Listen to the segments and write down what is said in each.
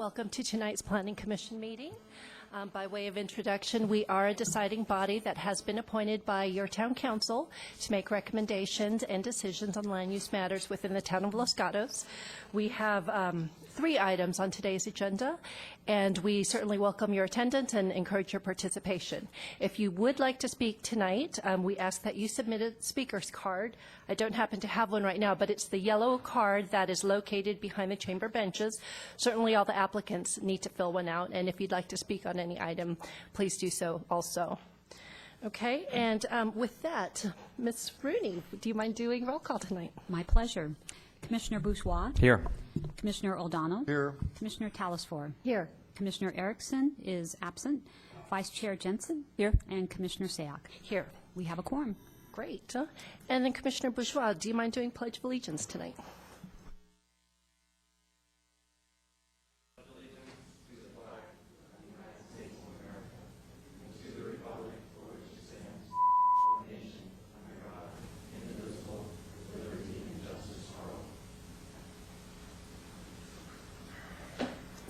welcome to tonight's Planning Commission meeting. By way of introduction, we are a deciding body that has been appointed by your town council to make recommendations and decisions on land use matters within the town of Los Gatos. We have 3 items on today's agenda, and we certainly welcome your attendance and encourage your participation. If you would like to speak tonight, we ask that you submit a speaker's card. I don't happen to have one right now, but it's the yellow card that is located behind the chamber benches. Certainly all the applicants need to fill one out, and if you'd like to speak on any item, please do so also. Okay, and with that, Ms. Rooney, do you mind doing roll call tonight? My pleasure. Commissioner Bourgeois. Here. Commissioner O'Donnell. Here. Commissioner Talasfore. Here. Commissioner Erickson is absent. Vice Chair Jensen. Here. And Commissioner Sayak. Here. We have a quorum. Great. And then Commissioner Bourgeois, do you mind doing Pledge of Allegiance tonight?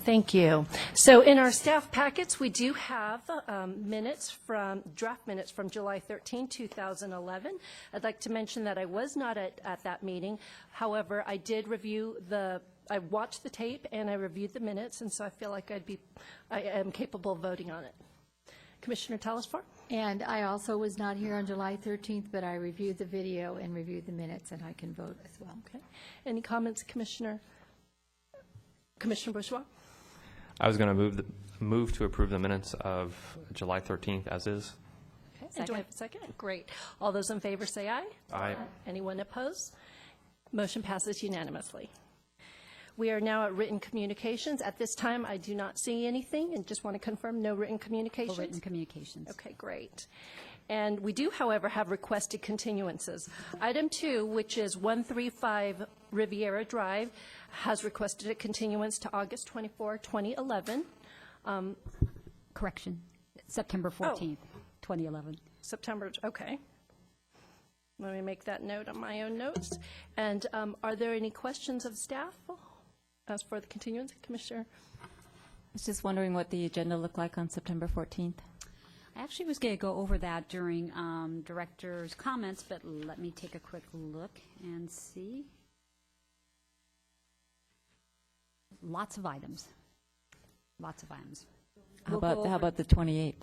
Thank you. So in our staff packets, we do have draft minutes from July 13, 2011. I'd like to mention that I was not at that meeting. However, I did review I watched the tape and I reviewed the minutes, and so I feel like I am capable of voting on it. Commissioner Talasfore? And I also was not here on July 13th, but I reviewed the video and reviewed the minutes, and I can vote as well. Okay. Any comments, Commissioner Bourgeois? I was going to move to approve the minutes of July 13th as is. Okay. And do I have a second? Great. All those in favor say aye. Aye. Anyone opposed? Motion passes unanimously. We are now at written communications. At this time, I do not see anything, and just want to confirm no written communications. No written communications. Okay, great. And we do, however, have requested continuances. Item 2, which is 135 Riviera Drive, has requested a continuance to August 24, 2011. Correction. September 14th, 2011. September, okay. Let me make that note on my own notes. And are there any questions of staff as for the continuance, Commissioner? I was just wondering what the agenda looked like on September 14th. I actually was going to go over that during director's comments, but let me take a quick look and see. Lots of items. Lots of items. How about the 28th?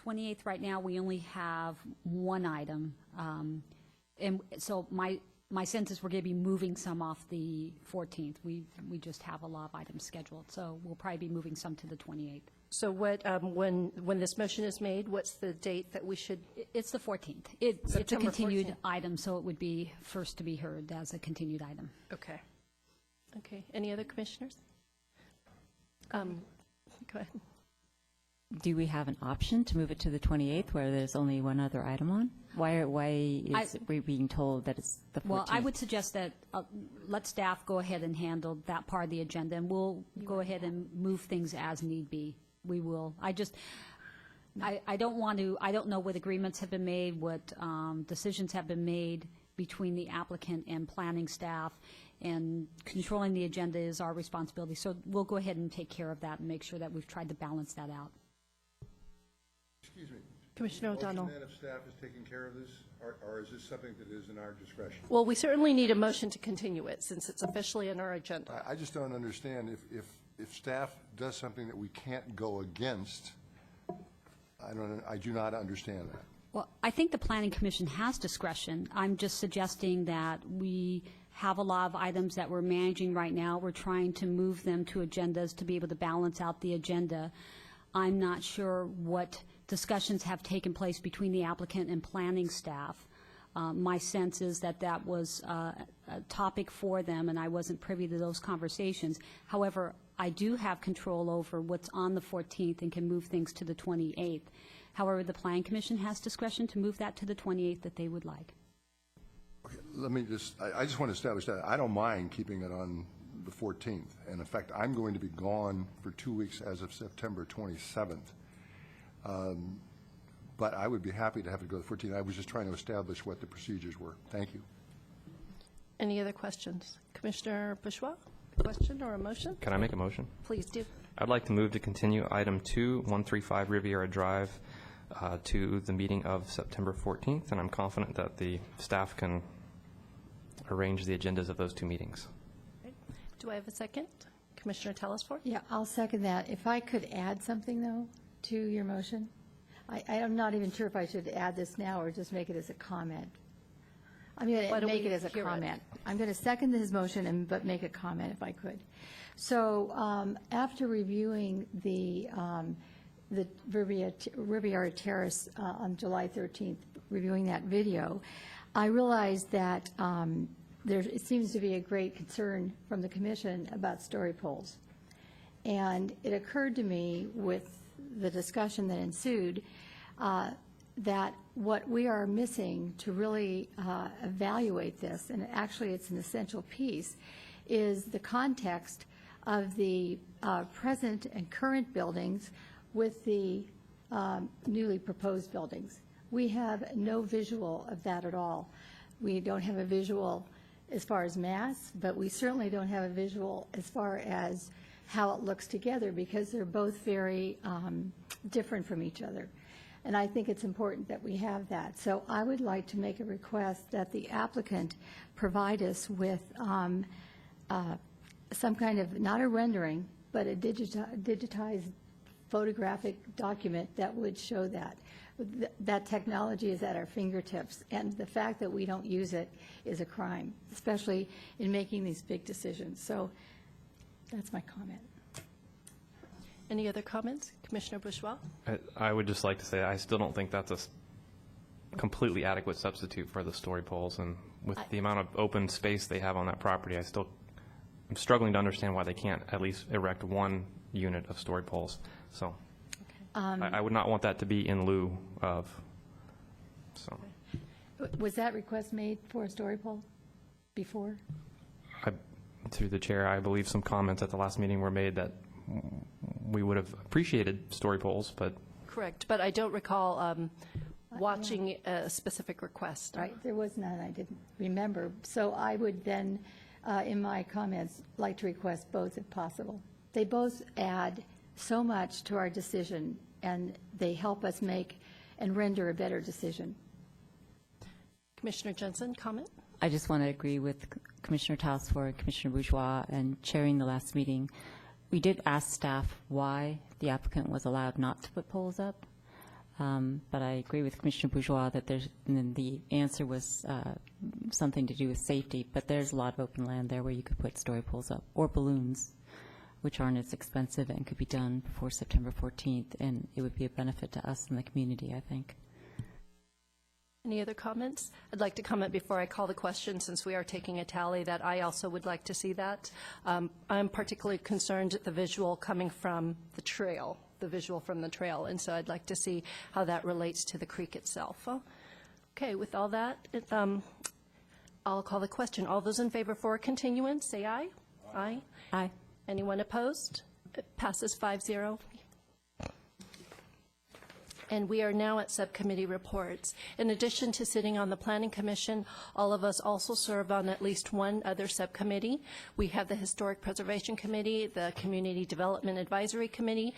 28th, right now, we only have one item. And so my sense is we're going to be moving some off the 14th. We just have a lot of items scheduled, so we'll probably be moving some to the 28th. So what, when this motion is made, what's the date that we should? It's the 14th. It's a September continued 14th. item, so it would be first to be heard as a continued item. Okay. Okay. Any other commissioners? Go ahead. Do we have an option to move it to the 28th where there's only one other item on? Why is we being told that it's the 14th? Well, I would suggest that let staff go ahead and handle that part of the agenda, and we'll go ahead and move things as need be. We will. I don't want to, I don't know what agreements have been made, what decisions have been made between the applicant and planning staff, and controlling the agenda is our responsibility. So we'll go ahead and take care of that and make sure that we've tried to balance that out. Excuse me. Commissioner O'Donnell. Motion then if staff is taking care of this, or is this something that is in our discretion? Well, we certainly need a motion to continue it since it's officially in our agenda. I just don't understand if staff does something that we can't go against. I do not understand that. Well, I think the Planning Commission has discretion. I'm just suggesting that we have a lot of items that we're managing right now. We're trying to move them to agendas to be able to balance out the agenda. I'm not sure what discussions have taken place between the applicant and planning staff. My sense is that that was a topic for them, and I wasn't privy to those conversations. However, I do have control over what's on the 14th and can move things to the 28th. However, the Planning Commission has discretion to move that to the 28th that they would like. Okay, let me I just want to establish that. I don't mind keeping it on the 14th. And in fact, I'm going to be gone for 2 weeks as of September 27th. But I would be happy to have it go to the 14th. I was just trying to establish what the procedures were. Thank you. Any other questions? Commissioner Bourgeois? question or a motion? Can I make a motion? Please do. I'd like to move to continue item 2, 135 Riviera Drive, to the meeting of September 14th, and I'm confident that the staff can arrange the agendas of those two meetings. Do I have a second? Commissioner Telesfor? Yeah, I'll second that. If I could add something, though, to your motion? I'm not even sure if I should add this now or just make it as a comment. I'm going Why to don't make we it as a hear it? comment. I'm going to second his motion, but make a comment if I could. So after reviewing the Riviera Terrace on July 13th, reviewing that video, I realized that it seems to be a great concern from the commission about story poles. And it occurred to me with the discussion that ensued that what we are missing to really evaluate this, and actually it's an essential piece, is the context of the present and current buildings with the newly proposed buildings. We have no visual of that at all. We don't have a visual as far as mass, but we certainly don't have a visual as far as how it looks together, because they're both very different from each other. And I think it's important that we have that. So I would like to make a request that the applicant provide us with some kind of, not a rendering, but a digitized photographic document that would show that. That technology is at our fingertips, and the fact that we don't use it is a crime, especially in making these big decisions. So that's my comment. Any other comments? Commissioner Bourgeois? I would just like to say I still don't think that's a completely adequate substitute for the story poles, and with the amount of open space they have on that property, I'm struggling to understand why they can't at least erect one unit of story poles. So I would not want that to be in lieu of. So Was that request made for a story pole before? through the chair, I believe some comments at the last meeting were made that we would have appreciated story poles, but Correct, but I don't recall watching a specific request. Right, there was none, I didn't remember. So I would then, in my comments, like to request both if possible. They both add so much to our decision, and they help us make and render a better decision. Commissioner Jensen, comment? I just want to agree with Commissioner Telesfor and Commissioner Bourgeois and chairing the last meeting. We did ask staff why the applicant was allowed not to put poles up, but I agree with Commissioner Bourgeois that the answer was something to do with safety, but there's a lot of open land there where you could put story poles up, or balloons, which aren't as expensive and could be done before September 14th, and it would be a benefit to us and the community, I think. Any other comments? I'd like to comment before I call the question, since we are taking a tally, that I also would like to see that. I'm particularly concerned at the visual coming from the trail, and so I'd like to see how that relates to the creek itself. Okay, with all that, I'll call the question. All those in favor for continuance, say aye. Aye. Aye. Anyone opposed? It passes 5-0. And we are now at subcommittee reports. In addition to sitting on the Planning Commission, all of us also serve on at least one other subcommittee. We have the Historic Preservation Committee, the Community Development Advisory Committee,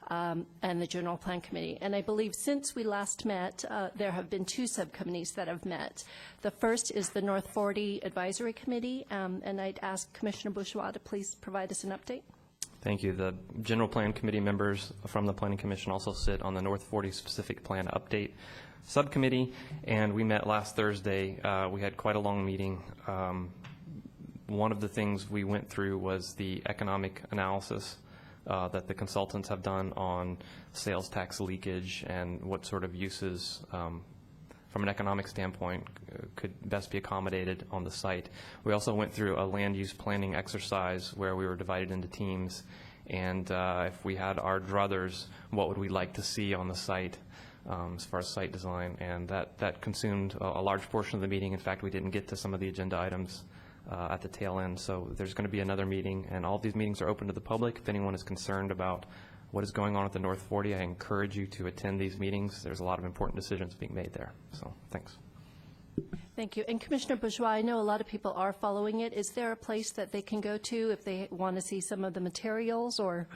and the General Plan Committee. And I believe since we last met, there have been two subcommittees that have met. The first is the North 40 Advisory Committee, and I'd ask Commissioner Bourgeois to please provide us an update. thank you. The General Plan Committee members from the Planning Commission also sit on the North 40 Specific Plan Update Subcommittee, and we met last Thursday. We had quite a long meeting. One of the things we went through was the economic analysis that the consultants have done on sales tax leakage and what sort of uses from an economic standpoint could best be accommodated on the site. We also went through a land use planning exercise where we were divided into teams, and if we had our druthers, what would we like to see on the site as far as site design, and that consumed a large portion of the meeting. In fact, we didn't get to some of the agenda items at the tail end, so there's going to be another meeting, and all of these meetings are open to the public. If anyone is concerned about what is going on at the North 40, I encourage you to attend these meetings. There's a lot of important decisions being made there. So, thanks. Thank you. And Commissioner Bourgeois, I know a lot of people are following it. Is there a place that they can go to if they want to see some of the materials or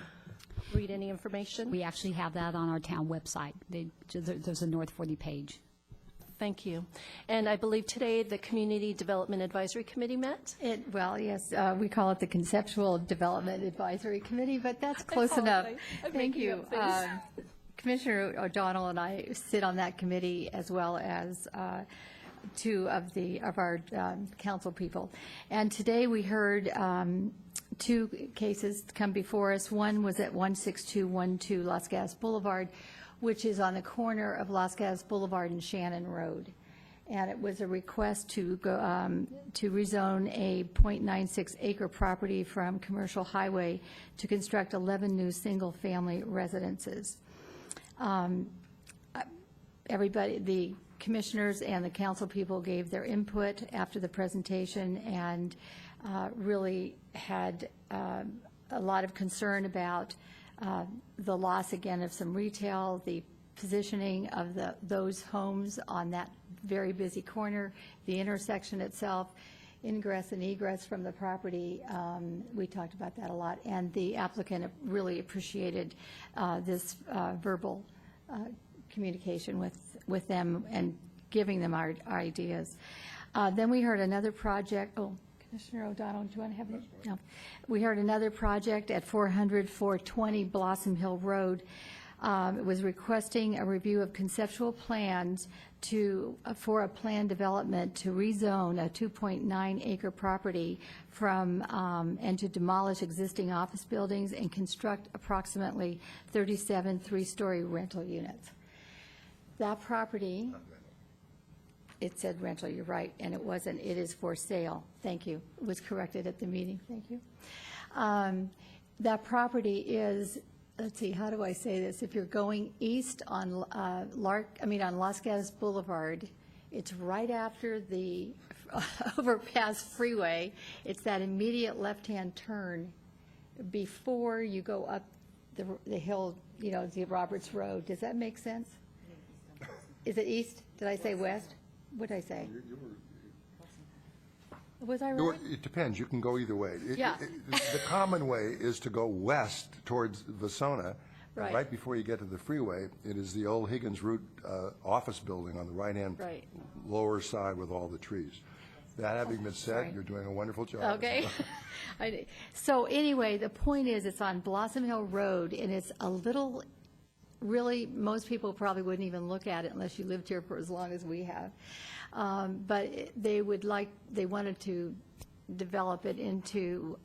read any information? We actually have that on our town website. There's a North 40 page. Thank you. And I believe today the Community Development Advisory Committee met? Well, yes, we call it the Conceptual Development Advisory Committee, but that's close enough. apologize. I'm Thank making you. up things. Commissioner O'Donnell and I sit on that committee, as well as two of our council people. And today we heard two cases come before us. One was at 16212 Las Gatas Boulevard, which is on the corner of Las Gatas Boulevard and Shannon Road. And it was a request to go to rezone a .96 acre property from commercial highway to construct 11 new single-family residences. Everybody, the commissioners and the council people gave their input after the presentation, and really had a lot of concern about the loss, again, of some retail, the positioning of those homes on that very busy corner, the intersection itself, ingress and egress from the property. We talked about that a lot, and the applicant really appreciated this verbal communication with them and giving them our ideas. Then we heard another project. Oh, Commissioner O'Donnell, do you want to have it? No. We heard another project at 400-420 Blossom Hill Road. It was requesting a review of conceptual plans for a planned development to rezone a 2.9 acre property from and to demolish existing office buildings and construct approximately 37 three-story rental units. That property, it said rental, you're right, and it wasn't. It is for sale. Thank you. It was corrected at the meeting. Thank you. That property is, let's see, how do I say this? If you're going east on Las Gatas Boulevard, it's right after the overpass freeway. It's that immediate left-hand turn before you go up the hill, the Roberts Road. Does that make sense? Is it east? Did I say west? What did I say? Was I right? It depends. You can go either way. Yeah. The common way is to go west towards Vasona. Right. Right before you get to the freeway, it is the old Higgins Root office building on the right-hand Right. lower side with all the trees. That having been said, sorry. you're doing a wonderful job. Okay. So anyway, the point is, it's on Blossom Hill Road, and it's a little, really, most people probably wouldn't even look at it unless you lived here for as long as we have. But they wanted to develop it into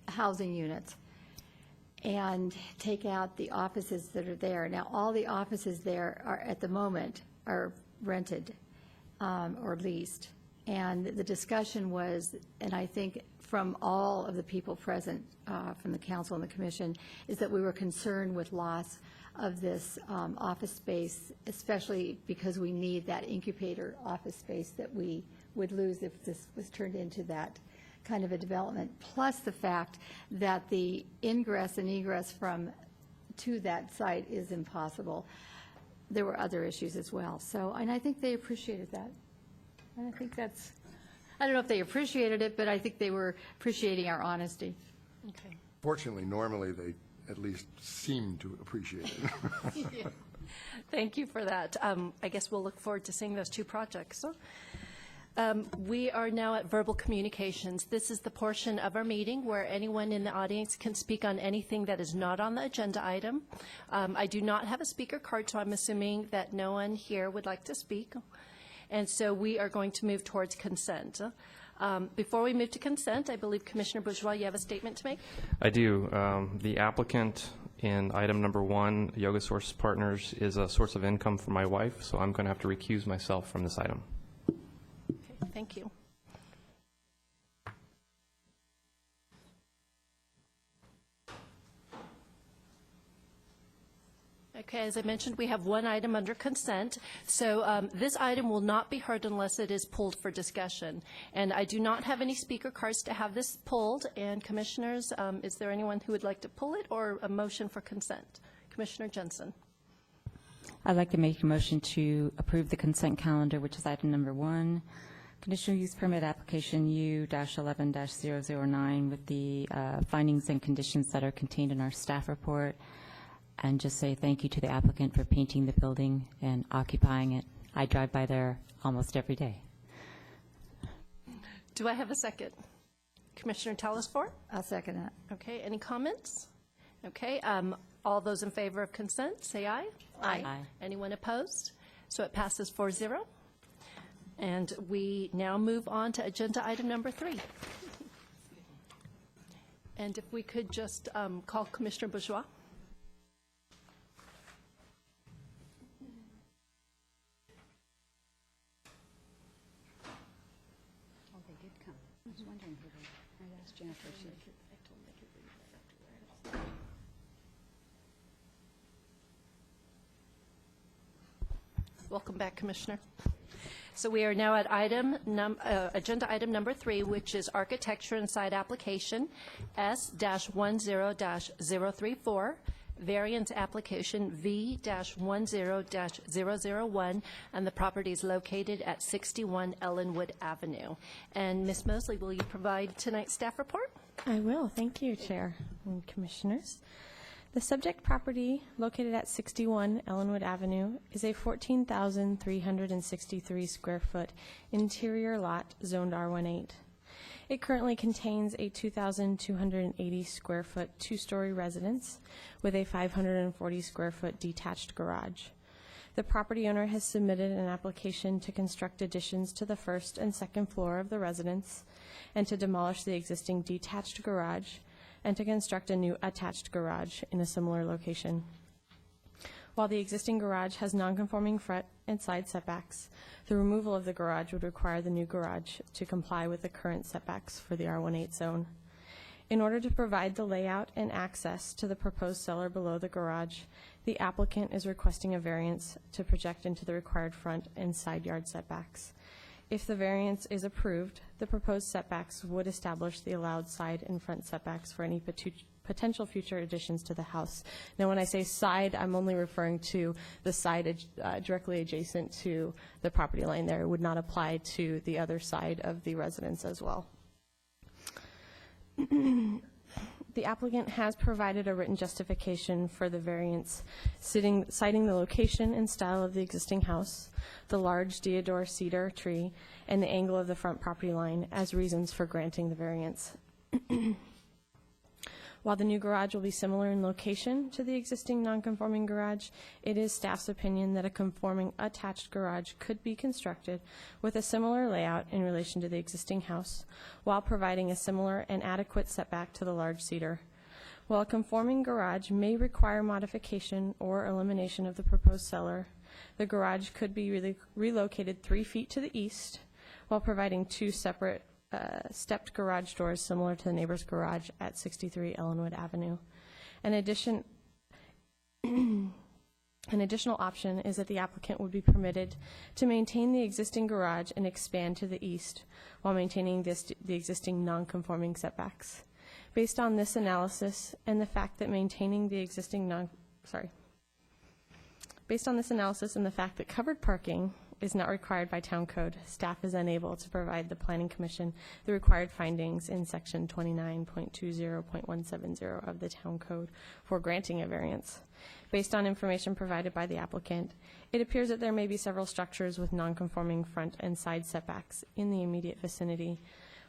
housing units and take out the offices that are there. Now, all the offices there are, at the moment, are rented or leased. And the discussion was, and I think from all of the people present, from the council and the commission, is that we were concerned with loss of this office space, especially because we need that incubator office space that we would lose if this was turned into that kind of a development, plus the fact that the ingress and egress to that site is impossible. There were other issues as well. So, and I think they appreciated that. And I think that's, I don't know if they appreciated it, but I think they were appreciating our honesty. Okay. Fortunately, normally they at least seem to appreciate it. Thank you for that. I guess we'll look forward to seeing those two projects. We are now at verbal communications. This is the portion of our meeting where anyone in the audience can speak on anything that is not on the agenda item. I do not have a speaker card, so I'm assuming that no one here would like to speak. And so we are going to move towards consent. Before we move to consent, I believe Commissioner Bourgeois, you have a statement to make? I do. The applicant in item number 1, Yoga Source Partners, is a source of income for my wife, so I'm going to have to recuse myself from this item. Okay, thank you. Okay, as I mentioned, we have one item under consent. So this item will not be heard unless it is pulled for discussion. And I do not have any speaker cards to have this pulled. And commissioners, is there anyone who would like to pull it or a motion for consent? Commissioner Jensen. I'd like to make a motion to approve the consent calendar, which is item number 1, conditional use permit application U-11-009 with the findings and conditions that are contained in our staff report, and just say thank you to the applicant for painting the building and occupying it. I drive by there almost every day. Do I have a second? Commissioner Telesfor? I'll second that. Okay, any comments? Okay, all those in favor of consent, say aye. Aye. Anyone opposed? So it passes 4-0. And we now move on to agenda item number 3. And if we could just call Commissioner Bourgeois. Oh, they did come. I was wondering who they, I asked Jennifer, she. Welcome back, Commissioner. So we are now at agenda item number 3, which is architecture and site application S-10-034, variance application V-10-001, and the property is located at 61 Ellenwood Avenue. And Ms. Mosley, will you provide tonight's staff report? I will. Thank you, Chair and Commissioners. The subject property, located at 61 Ellenwood Avenue, is a 14,363 square foot interior lot zoned R18. It currently contains a 2,280 square foot two-story residence with a 540 square foot detached garage. The property owner has submitted an application to construct additions to the first and second floor of the residence and to demolish the existing detached garage and to construct a new attached garage in a similar location. While the existing garage has non-conforming front and side setbacks, the removal of the garage would require the new garage to comply with the current setbacks for the R18 zone. In order to provide the layout and access to the proposed cellar below the garage, the applicant is requesting a variance to project into the required front and side yard setbacks. If the variance is approved, the proposed setbacks would establish the allowed side and front setbacks for any potential future additions to the house. Now, when I say side, I'm only referring to the side directly adjacent to the property line there. It would not apply to the other side of the residence as well. The applicant has provided a written justification for the variance, citing the location and style of the existing house, the large deodar cedar tree, and the angle of the front property line as reasons for granting the variance. While the new garage will be similar in location to the existing non-conforming garage, it is staff's opinion that a conforming attached garage could be constructed with a similar layout in relation to the existing house, while providing a similar and adequate setback to the large cedar. While a conforming garage may require modification or elimination of the proposed cellar, the garage could be relocated 3 feet to the east, while providing 2 separate stepped garage doors similar to the neighbor's garage at 63 Ellenwood Avenue. An additional option is that the applicant would be permitted to maintain the existing garage and expand to the east while maintaining the existing non-conforming setbacks. Based on this analysis and the fact that covered parking is not required by town code, staff is unable to provide the Planning Commission the required findings in section 29.20.170 of the town code for granting a variance. Based on information provided by the applicant, it appears that there may be several structures with non-conforming front and side setbacks in the immediate vicinity.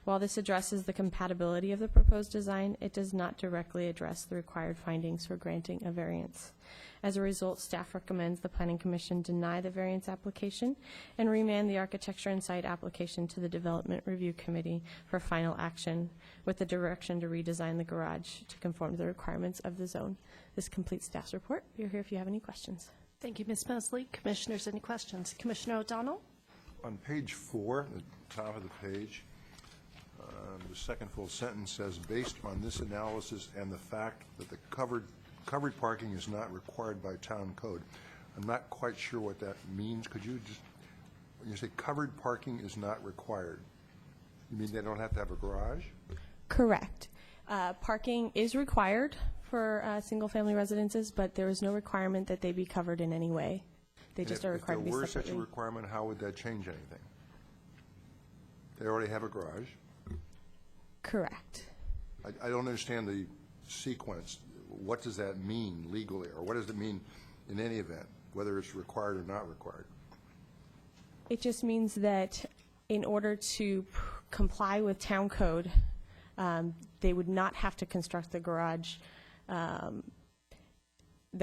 While this addresses the compatibility of the proposed design, it does not directly address the required findings for granting a variance. As a result, staff recommends the Planning Commission deny the variance application and remand the architecture and site application to the Development Review Committee for final action with the direction to redesign the garage to conform to the requirements of the zone. This completes staff's report. You're here if you have any questions. Thank you, Ms. Mosley. Commissioners, any questions? Commissioner O'Donnell? On page 4, the top of the page, the second full sentence says, based on this analysis and the fact that the covered parking is not required by town code. I'm not quite sure what that means. Could you just, when you say covered parking is not required, you mean they don't have to have a garage? Correct. Parking is required for single-family residences, but there is no requirement that they be covered in any way. They just are required to be If there were such a separately. requirement, how would that change anything? They already have a garage. Correct. I don't understand the sequence. What does that mean legally, or what does it mean in any event, whether it's required or not required? It just means that in order to comply with town code, they would not have to construct the garage that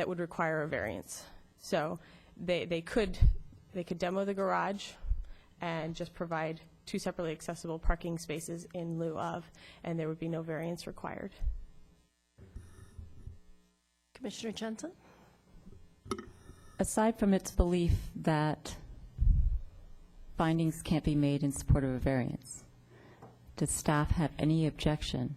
would require a variance. So they could demo the garage and just provide 2 separately accessible parking spaces in lieu of, and there would be no variance required. Commissioner Jensen? Aside from its belief that findings can't be made in support of a variance, does staff have any objection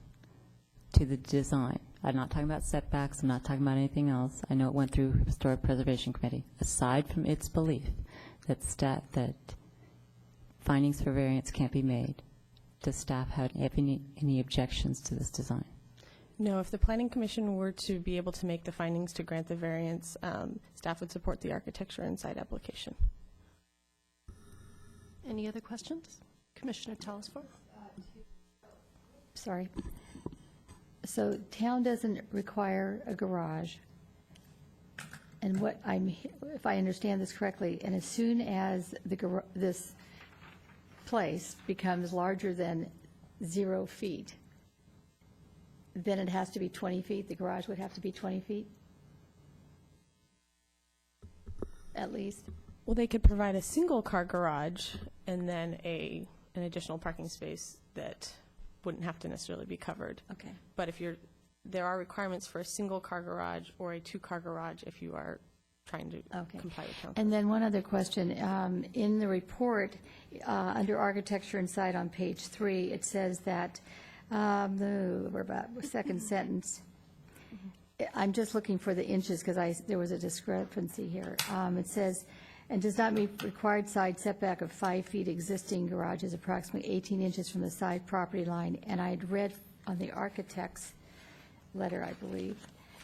to the design? I'm not talking about setbacks, I'm not talking about anything else. I know it went through Historic Preservation Committee. Aside from its belief that findings for variance can't be made, does staff have any objections to this design? No, if the Planning Commission were to be able to make the findings to grant the variance, staff would support the architecture and site application. Any other questions? Commissioner Telesford? Sorry. So town doesn't require a garage. And if I understand this correctly, and as soon as this place becomes larger than 0 feet, then it has to be 20 feet? The garage would have to be 20 feet? At least? Well, they could provide a single-car garage and then an additional parking space that wouldn't have to necessarily be covered. Okay. But there are requirements for a single-car garage or a 2-car garage if you are trying to Okay. comply with town code. And then one other question. In the report, under architecture and site on page 3, it says that, we're about second sentence. I'm just looking for the inches because there was a discrepancy here. It says, and does not meet required side setback of 5 feet. Existing garage is approximately 18 inches from the side property line. And I had read on the architect's letter, I believe,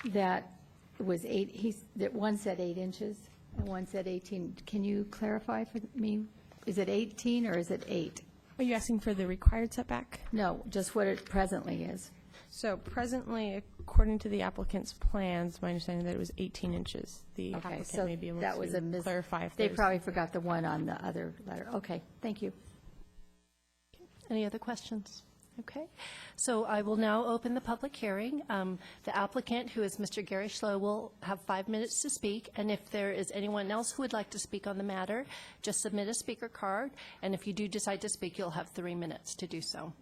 that it was that one said 8 inches and one said 18. Can you clarify for me? Is it 18 or is it 8? Are you asking for the required setback? No, just what it presently is. So presently, according to the applicant's plans, my understanding that it was 18 inches. The Okay, applicant so may be able that was a to clarify if They there's... probably forgot the one on the other letter. Okay, thank you. Any other questions? Okay. So I will now open the public hearing. The applicant, who is Mr. Gary Schlow, will have 5 minutes to speak, and if there is anyone else who would like to speak on the matter, just submit a speaker card, and if you do decide to speak, you'll have 3 minutes to do so.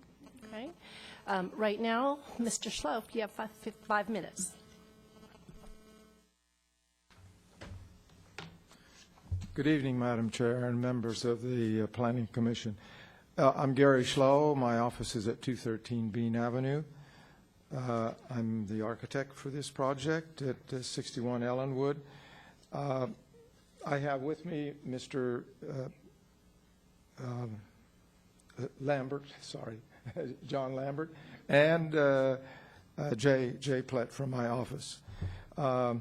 Okay? Right now, Mr. Schlow, you have 5 minutes. Good evening, Madam Chair and members of the Planning Commission. I'm Gary Schlow. My office is at 213 Bean Avenue. I'm the architect for this project at 61 Ellenwood. I have with me Mr. Lambert, sorry, John Lambert, and Jay Plett from my office. I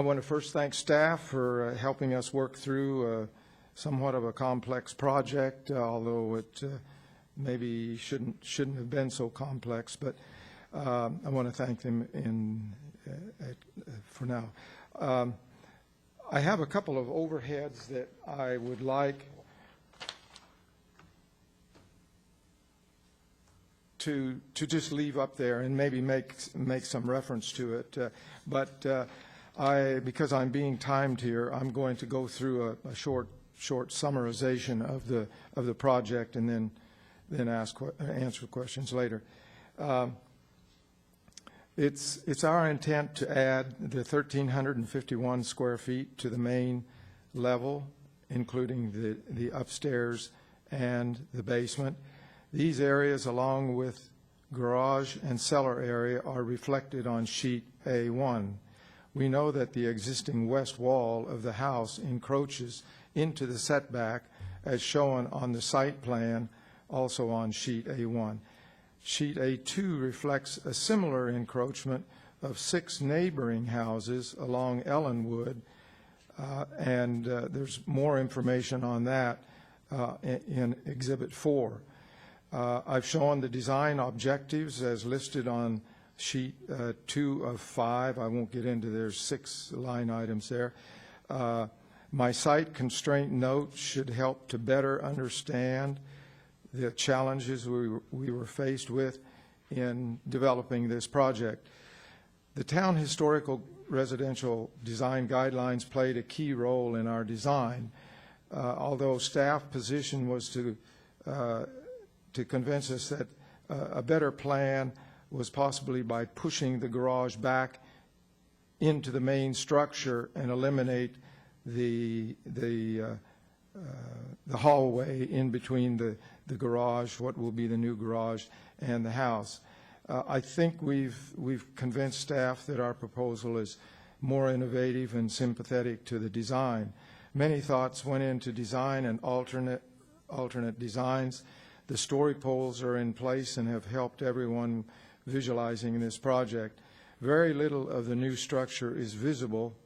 want to first thank staff for helping us work through somewhat of a complex project, although it maybe shouldn't have been so complex. But I want to thank them for now. I have a couple of overheads that I would like to just leave up there and maybe make some reference to it. Because I'm being timed here, I'm going to go through a short summarization of the project and then answer questions later. It's our intent to add the 1,351 square feet to the main level, including the upstairs and the basement. These areas, along with garage and cellar area, are reflected on sheet A1. We know that the existing west wall of the house encroaches into the setback as shown on the site plan, also on sheet A1. Sheet A2 reflects a similar encroachment of 6 neighboring houses along Ellenwood And there's more information on that in Exhibit 4. I've shown the design objectives as listed on sheet 2 of 5. I won't get into, there's 6 line items there. My site constraint note should help to better understand the challenges we were faced with in developing this project. The town historical residential design guidelines played a key role in our design, although staff position was to convince us that a better plan was possibly by pushing the garage back into the main structure and eliminate the hallway in between the garage, what will be the new garage, and the house. I think we've convinced staff that our proposal is more innovative and sympathetic to the design. Many thoughts went into design and alternate designs. The story poles are in place and have helped everyone visualizing this project. Very little of the new structure is visible,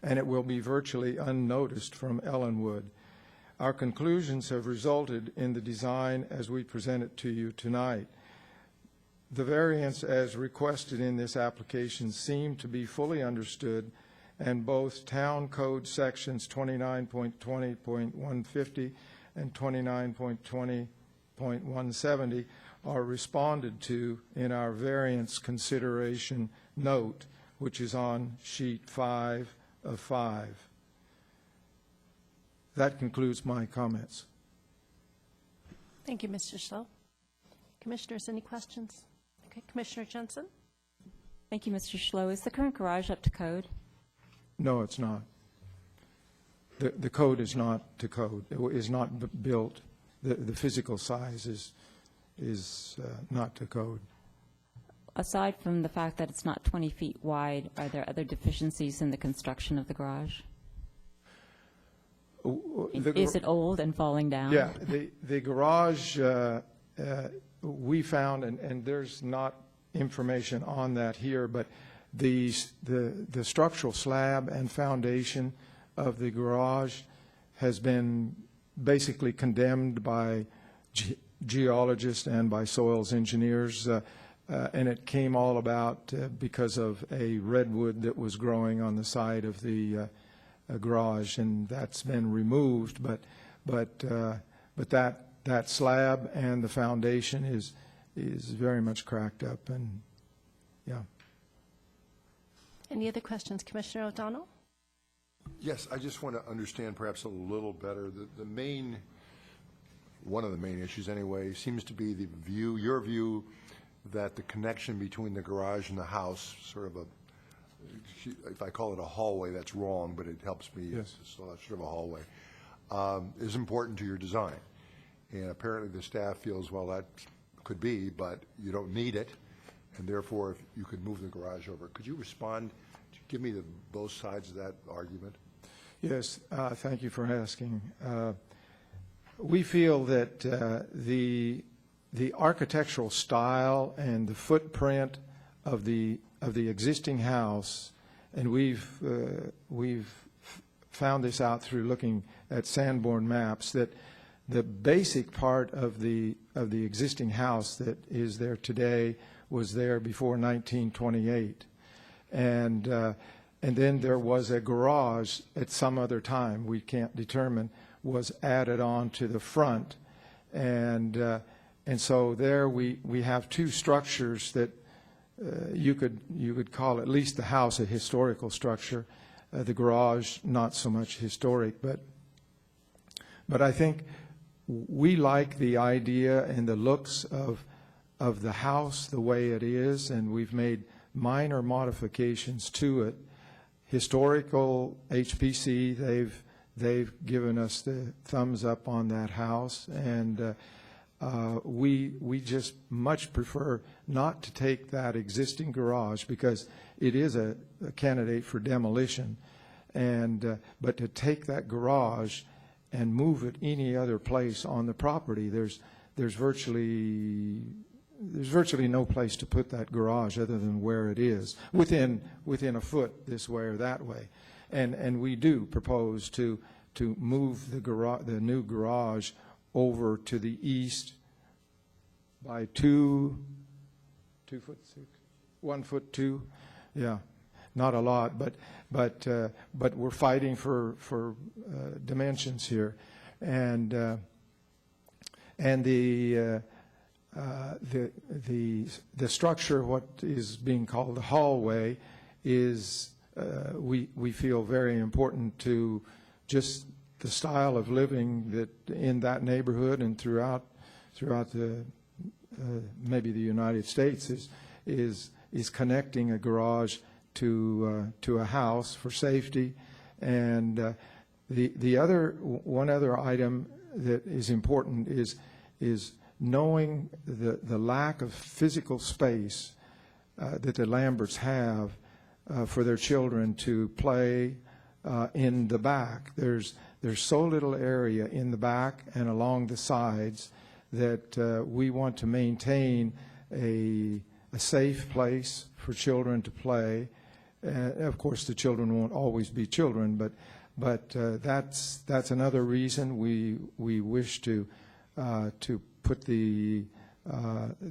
and it will be virtually unnoticed from Ellenwood. Our conclusions have resulted in the design as we present it to you tonight. The variants as requested in this application seem to be fully understood, and both Town Code Sections 29.20.150 and 29.20.170 are responded to in our variance consideration note, which is on sheet 5 of 5. That concludes my comments. Thank you, Mr. Schlow. Commissioners, any questions? Okay, Commissioner Jensen? Thank you, Mr. Schlow. Is the current garage up to code? No, it's not. The code is not to code. It is not built. The physical size is not to code. Aside from the fact that it's not 20 feet wide, are there other deficiencies in the construction of the garage? Is it old and falling down? Yeah, the garage we found, and there's not information on that here, but the structural slab and foundation of the garage has been basically condemned by geologists and by soils engineers, and it came all about because of a redwood that was growing on the side of the garage, and that's been removed. But that slab and the foundation is very much cracked up, and yeah. Any other questions? Commissioner O'Donnell? Yes, I just want to understand perhaps a little better. One of the main issues anyway, seems to be the view, your view, that the connection between the garage and the house, sort of if I call it a hallway, that's wrong, but it helps me. Yes. So that's sort of a hallway, is important to your design. And apparently the staff feels, well, that could be, but you don't need it, and therefore if you could move the garage over. Could you respond? Give me both sides of that argument. Yes, thank you for asking. We feel that the architectural style and the footprint of the existing house, and we've found this out through looking at Sanborn maps, that the basic part of the existing house that is there today was there before 1928. And then there was a garage at some other time, we can't determine, was added on to the front. And so there we have two structures that you could call at least the house a historical structure, the garage not so much historic. But I think we like the idea and the looks of the house the way it is, and we've made minor modifications to it. Historical HPC, they've given us the thumbs up on that house, and we just much prefer not to take that existing garage because it is a candidate for demolition, and but to take that garage and move it any other place on the property, there's virtually no place to put that garage other than where it is, within a foot this way or that way. And we do propose to move the new garage over to the east by 2 foot 6, 1 foot 2, yeah, not a lot, but we're fighting for dimensions here, and the structure, what is being called the hallway, is we feel very important to just the style of living that in that neighborhood and throughout the maybe the United States is connecting a garage to a house for safety. And one other item that is important is knowing the lack of physical space that the Lamberts have for their children to play in the back. There's so little area in the back and along the sides that we want to maintain a safe place for children to play. Of course, the children won't always be children, but that's another reason we wish to put the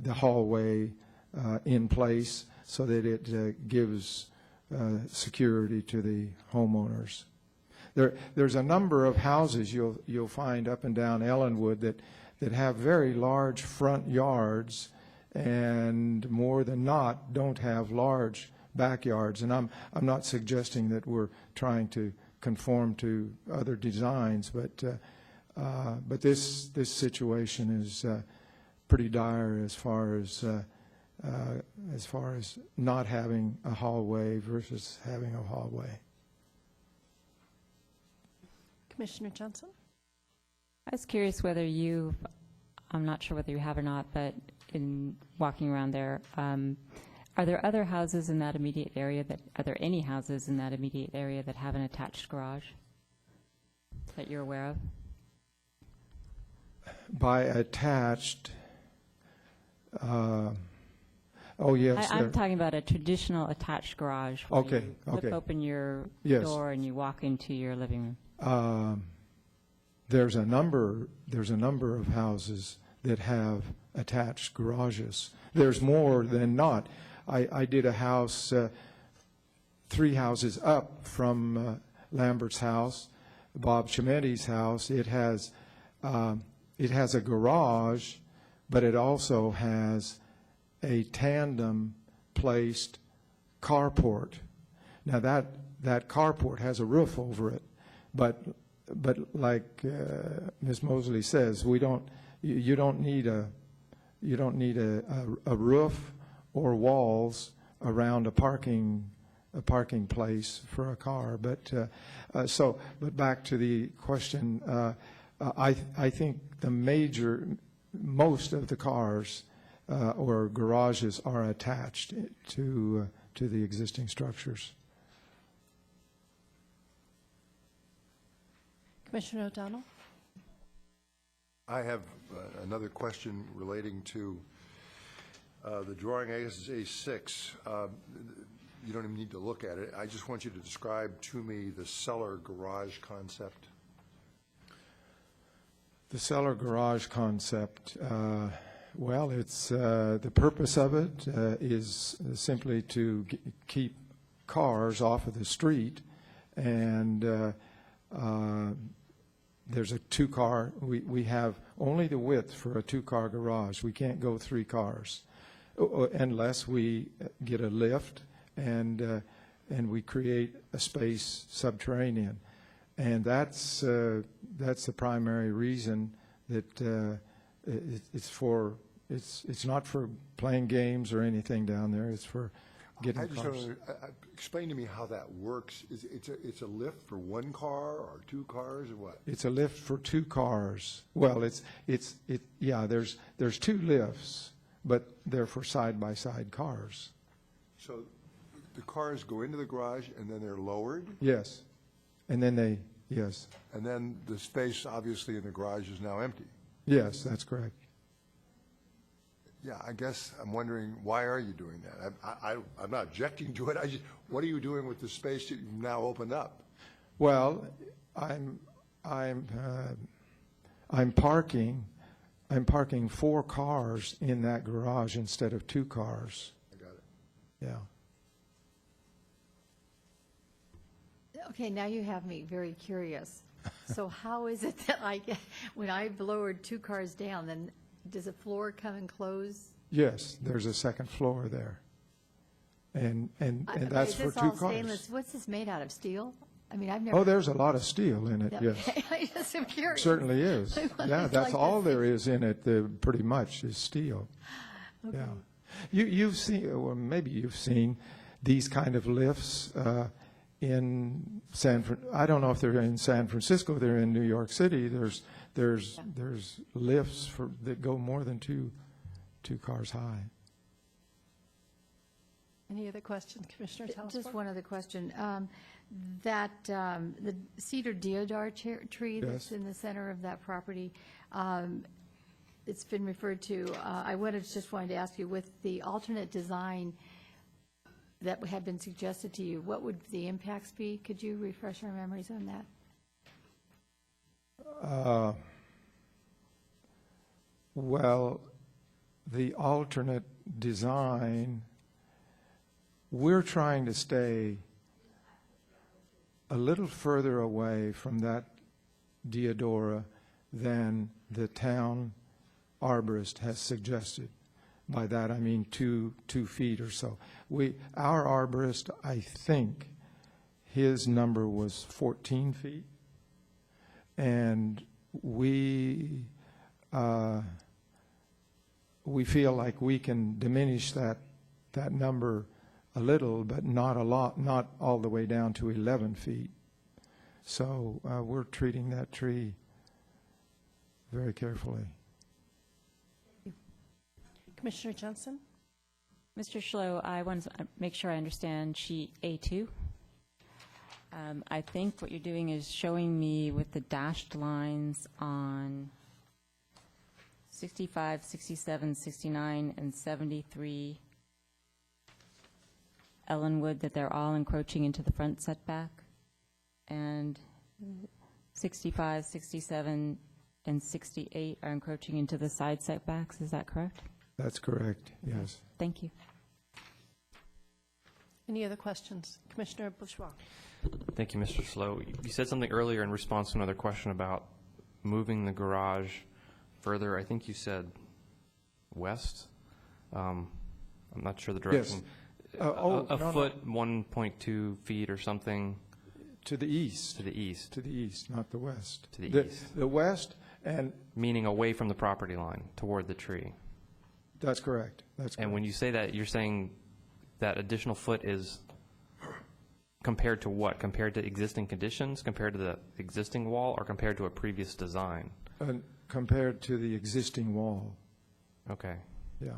hallway in place so that it gives security to the homeowners. There's a number of houses you'll find up and down Ellenwood that have very large front yards, and more than not don't have large backyards. And I'm not suggesting that we're trying to conform to other designs, but this situation is pretty dire as far as not having a hallway versus having a hallway. Commissioner Johnson? I was curious whether I'm not sure whether you have or not, but in walking around there, are there other houses in that immediate area are there any houses in that immediate area that have an attached garage that you're aware of? By attached, oh yes. I'm talking about a traditional attached garage. Where Okay, you flip open your Yes. door and you walk into your living room. There's a number of houses that have attached garages. There's more than not. I did a house 3 houses up from Lambert's house, Bob Chimenti's house. It has a garage, but it also has a tandem placed carport. Now that carport has a roof over it, but like Ms. Mosley says, you don't need a roof or walls around a parking place for a car. But back to the question, I think most of the cars or garages are attached to the existing structures. Commissioner O'Donnell? I have another question relating to the drawing A6. You don't even need to look at it. I just want you to describe to me the cellar garage concept. The cellar garage concept, well, it's the purpose of it is simply to keep cars off of the street, and there's a 2-car. We have only the width for a 2-car garage. We can't go 3 cars unless we get a lift and we create a space subterranean. And that's the primary reason that it's not for playing games or anything down there. It's for getting cars. Explain to me how that works. It's a lift for 1 car or 2 cars or what? It's a lift for 2 cars. Well, yeah. There's 2 lifts, but they're for side-by-side cars. So the cars go into the garage and then they're lowered? Yes. And then yes. And then the space, obviously, in the garage is now empty? Yes, that's correct. Yeah, I guess I'm wondering, why are you doing that? I'm not objecting to it. What are you doing with the space that you've now opened up? Well, I'm parking 4 cars in that garage instead of 2 cars. I got it. Yeah. Okay, now you have me very curious. So how is it that when I've lowered 2 cars down, then does a floor come and close? Yes, there's a second floor there. And that's Is for this 2 all cars. stainless? What's this made out of, steel? I mean, I've never. Oh, there's a lot of steel in it, yes. I just am curious. Certainly is. Yeah, It's that's like all this. there is in it, pretty much, is steel. Yeah. You've seen, or maybe you've seen these kind of lifts in I don't know if they're in San Francisco, they're in New York City. There's lifts that go more than two cars high. Any other questions, Commissioner Telesforth? Just one other question. The cedar deodar tree that's Yes. in the center of that property, it's been referred to, I just wanted to ask you, with the alternate design that had been suggested to you, what would the impacts be? Could you refresh our memories on that? Well, the alternate design, we're trying to stay a little further away from that deodora than the town arborist has suggested. By that, I mean 2 feet or so. Our arborist, I think, his number was 14 feet. And we feel like we can diminish that number a little, but not a lot, not all the way down to 11 feet. So we're treating that tree very carefully. Commissioner Johnson? Mr. Schlow, I want to make sure I understand sheet A2. I think what you're doing is showing me with the dashed lines on 65, 67, 69, and 73 Ellenwood, that they're all encroaching into the front setback, and 65, 67, and 68 are encroaching into the side setbacks. Is that correct? That's correct, yes. Thank you. Any other questions? Commissioner Bourgeois? Thank you, Mr. Slow. You said something earlier in response to another question about moving the garage further. I think you said west. I'm not sure the direction. A foot, 1.2 feet or something. To the east. To the east. To the east, not the west. To the east. The west, and Meaning away from the property line, toward the tree. that's correct. That's correct. And when you say that, you're saying that additional foot is compared to what? Compared to existing conditions, compared to the existing wall, or compared to a previous design? Compared to the existing wall, Okay. yeah.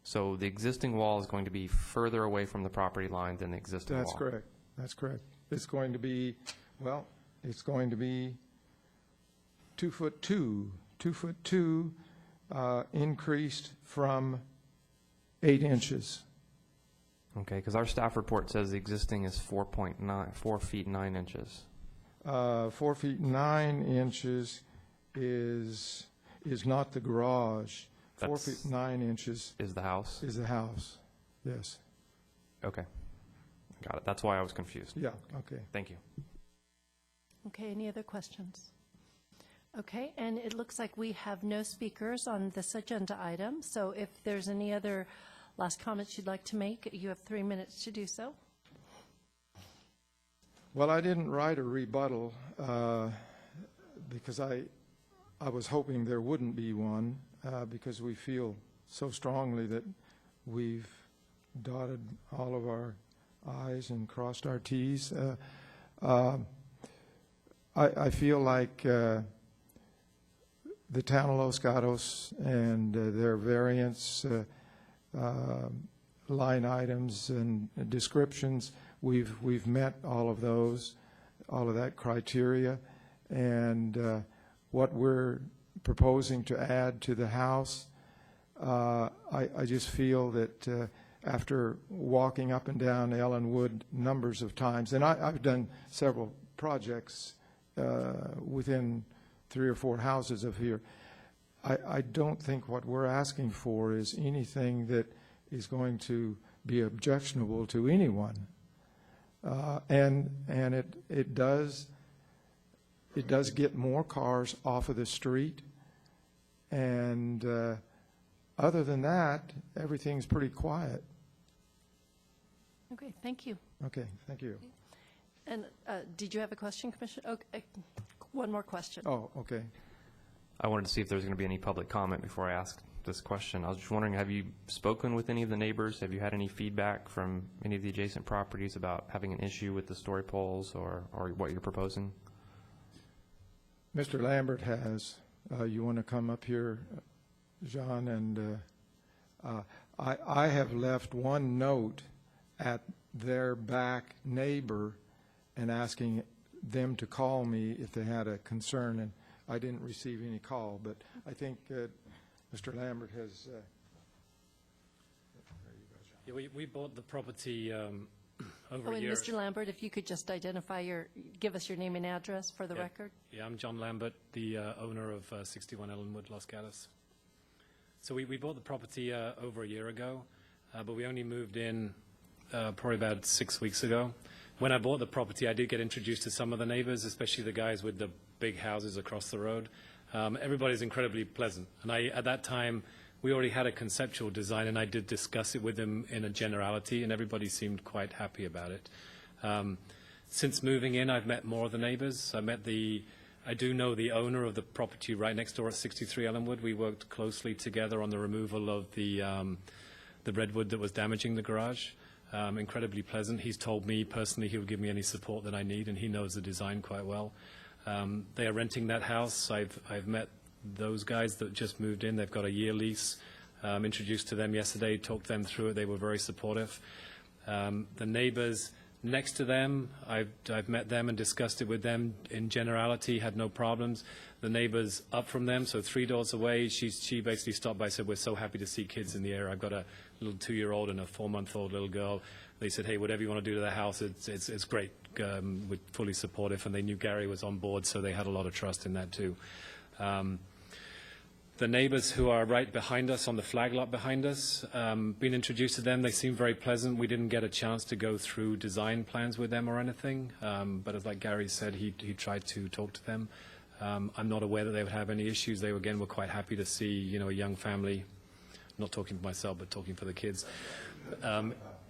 So the existing wall is going to be further away from the property line than the existing wall? That's correct. That's correct. It's going to be, well, it's going to be 2'2", 2'2", increased from 8 inches. Okay, because our staff report says the existing is 4 feet 9 inches. 4 feet 9 inches is not the garage. 4 That's- feet 9 inches Is the house? is the house. Yes. Okay. Got it. That's why I was confused. Yeah, okay. Thank you. Okay, any other questions? Okay, and it looks like we have no speakers on this agenda item, so if there's any other last comments you'd like to make, you have 3 minutes to do so. Well, I didn't write a rebuttal because I was hoping there wouldn't be one because we feel so strongly that we've dotted all of our I's and crossed our T's. I feel like the town of Los Gatos and their variance line items and descriptions, we've met all of those, all of that criteria, and what we're proposing to add to the house, I just feel that after walking up and down Ellenwood numbers of times, and I've done several projects within 3 or 4 houses of here. I don't think what we're asking for is anything that is going to be objectionable to anyone. And it does get more cars off of the street. And other than that, everything's pretty quiet. Okay, thank you. Okay, thank you. And did you have a question, Commissioner? Okay, one more question. Oh, okay. I wanted to see if there was going to be any public comment before I asked this question. I was just wondering, have you spoken with any of the neighbors? Have you had any feedback from any of the adjacent properties about having an issue with the story poles or what you're proposing? Mr. Lambert has. You want to come up here, John? And I have left one note at their back neighbor and asking them to call me if they had a concern, and I didn't receive any call, but I think Mr. Lambert has. Yeah, we bought the property over Oh, a and year. Mr. Lambert, if you could just give us your name and address for the record. Yeah, I'm John Lambert, the owner of 61 Ellenwood, Los Gatos. So we bought the property over a year ago, but we only moved in probably about 6 weeks ago. When I bought the property, I did get introduced to some of the neighbors, especially the guys with the big houses across the road. Everybody's incredibly pleasant. And at that time, we already had a conceptual design, and I did discuss it with them in a generality, and everybody seemed quite happy about it. Since moving in, I've met more of the neighbors. I do know the owner of the property right next door at 63 Ellenwood. We worked closely together on the removal of the redwood that was damaging the garage. Incredibly pleasant. He's told me personally he will give me any support that I need, and he knows the design quite well. They are renting that house. I've met those guys that just moved in. They've got a year lease. Introduced to them yesterday, talked them through it. They were very supportive. The neighbors next to them, I've met them and discussed it with them in generality, had no problems. The neighbors up from them, so 3 doors away, she basically stopped by and said, "We're so happy to see kids in the area. I've got a little 2-year-old and a 4-month-old little girl." They said, "Hey, whatever you want to do to the house, it's great." We're fully supportive, and they knew Gary was on board, so they had a lot of trust in that too. The neighbors who are right behind us on the flag lot behind us, being introduced to them, they seem very pleasant. We didn't get a chance to go through design plans with them or anything, but as like Gary said, he tried to talk to them. I'm not aware that they would have any issues. They, again, were quite happy to see, a young family, not talking for myself, but talking for the kids,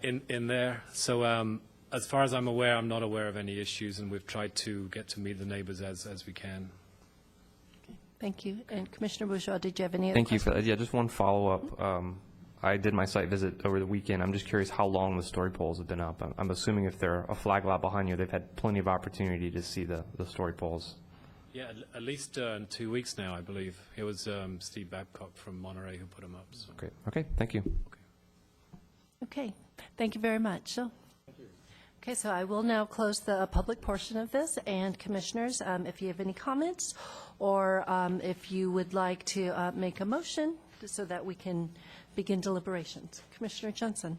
in there. So as far as I'm aware, I'm not aware of any issues, and we've tried to get to meet the neighbors as we can. Thank you. And Commissioner Bourgeois, did you have any other Thank you questions? for that. Yeah, just one follow-up. I did my site visit over the weekend. I'm just curious how long the story poles have been up. I'm assuming if they're a flag lot behind you, they've had plenty of opportunity to see the story poles. Yeah, at least 2 weeks now, I believe. It was Steve Babcock from Monterey who put them up. So. Great. Okay, thank you. Okay, thank you very much. Okay, so I will now close the public portion of this, and commissioners, if you have any comments, or if you would like to make a motion so that we can begin deliberations. Commissioner Johnson.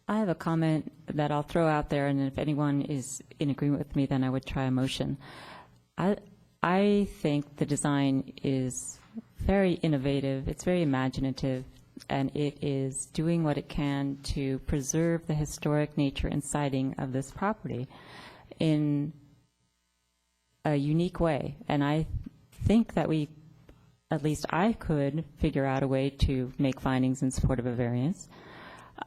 I have a comment that I'll throw out there, and if anyone is in agreement with me, then I would try a motion. I think the design is very innovative, it's very imaginative, and it is doing what it can to preserve the historic nature and siting of this property in a unique way. And I think that at least I could figure out a way to make findings in support of a variance.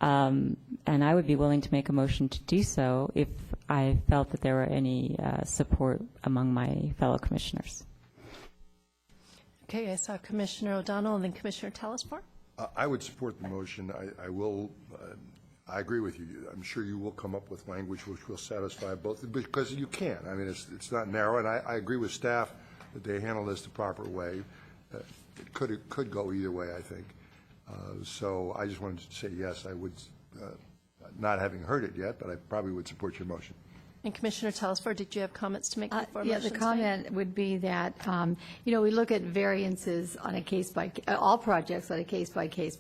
And I would be willing to make a motion to do so if I felt that there were any support among my fellow commissioners. Okay, I saw Commissioner O'Donnell and then Commissioner Telesfor. I would support the motion. I agree with you. I'm sure you will come up with language which will satisfy both, because you can. I mean, it's not narrow, and I agree with staff that they handle this the proper way. It could go either way, I think. So I just wanted to say yes, I would, not having heard it yet, but I probably would support your motion. And Commissioner Telesfor, did you have comments to make before Yeah, motions the comment would be that, we look at variances on a all projects on a case-by-case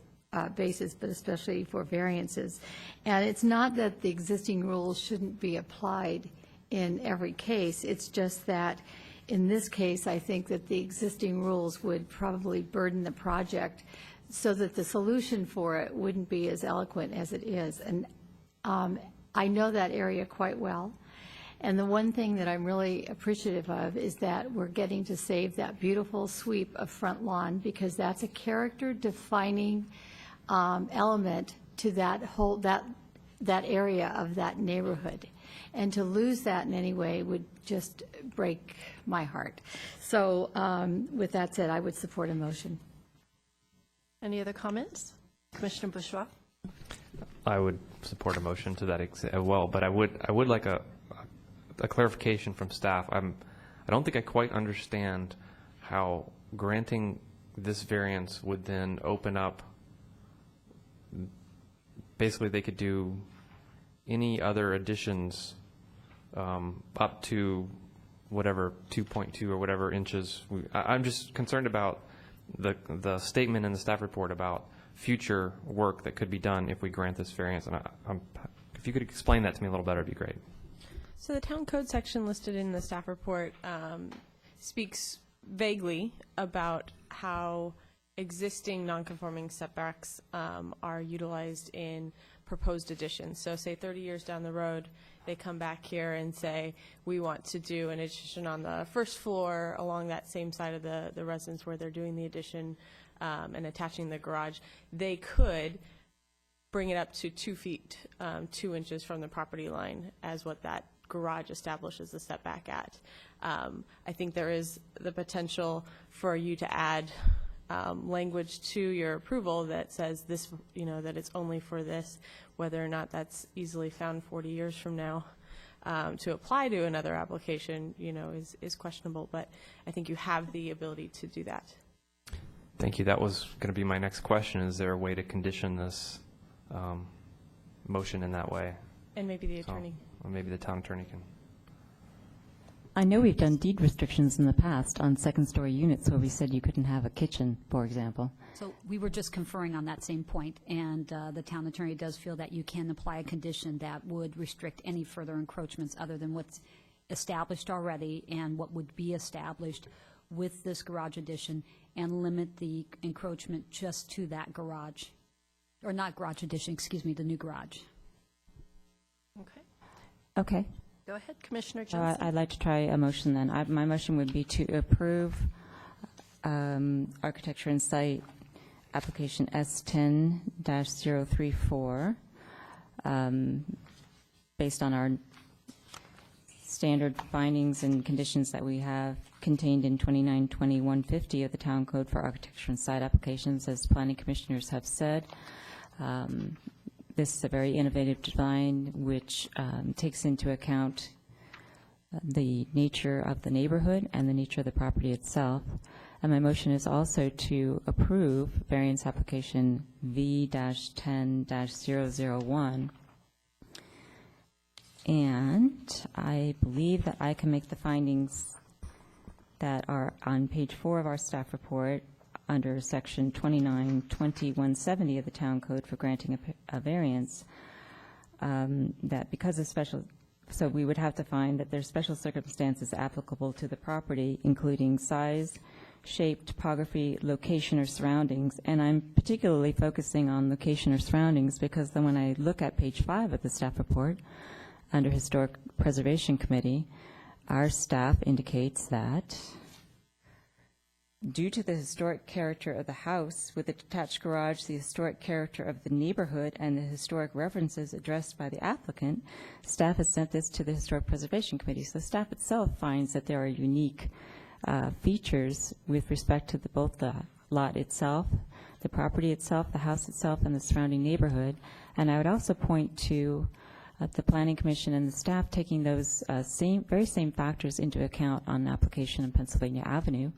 basis, but especially for variances. And it's not that the existing rules shouldn't be applied in every case. It's just that in this case, I think that the existing rules would probably burden the project so that the solution for it wouldn't be as eloquent as it is. And I know that area quite well. And the one thing that I'm really appreciative of is that we're getting to save that beautiful sweep of front lawn, because that's a character-defining element to that whole, that area of that neighborhood. And to lose that in any way would just break my heart. So with that said, I would support a motion. Any other comments? Commissioner Bourgeois? I would support a motion to that as well, but I would like a clarification from staff. I don't think I quite understand how granting this variance would then open up, basically they could do any other additions up to whatever 2.2 or whatever inches. I'm just concerned about the statement in the staff report about future work that could be done if we grant this variance. And if you could explain that to me a little better, it'd be great. So the town code section listed in the staff report speaks vaguely about how existing nonconforming setbacks are utilized in proposed additions. So say 30 years down the road, they come back here and say, we want to do an addition on the first floor along that same side of the residence where they're doing the addition and attaching the garage. They could bring it up to 2 feet, 2 inches from the property line as what that garage establishes the setback at. I think there is the potential for you to add language to your approval that says this, that it's only for this, whether or not that's easily found 40 years from now to apply to another application, is questionable. But I think you have the ability to do that. Thank you. That was going to be my next question. Is there a way to condition this motion in that way? And maybe the attorney. Or maybe the town attorney can. I know we've done deed restrictions in the past on second-story units where we said you couldn't have a kitchen, for example. So we were just conferring on that same point, and the town attorney does feel that you can apply a condition that would restrict any further encroachments other than what's established already and what would be established with this garage addition, and limit the encroachment just to that garage, or not garage addition, excuse me, the new garage. Okay. Okay. Go ahead, Commissioner So Johnson. I'd like to try a motion then. My motion would be to approve architecture and site application S10-034 based on our standard findings and conditions that we have contained in 2920-150 of the Town Code for Architecture and Site Applications, as planning commissioners have said. This is a very innovative design which takes into account the nature of the neighborhood and the nature of the property itself. And my motion is also to approve variance application V-10-001. And I believe that I can make the findings that are on page 4 of our staff report under section 2920-170 of the Town Code for granting a variance, that because of special, so we would have to find that there's special circumstances applicable to the property, including size, shape, topography, location, or surroundings. And I'm particularly focusing on location or surroundings because then when I look at page 5 of the staff report, under Historic Preservation Committee, our staff indicates that due to the historic character of the house with the detached garage, the historic character of the neighborhood, and the historic references addressed by the applicant, staff has sent this to the Historic Preservation Committee. So staff itself finds that there are unique features with respect to both the lot itself, the property itself, the house itself, and the surrounding neighborhood. And I would also point to the Planning Commission and the staff taking those very same factors into account on an application in Pennsylvania Avenue,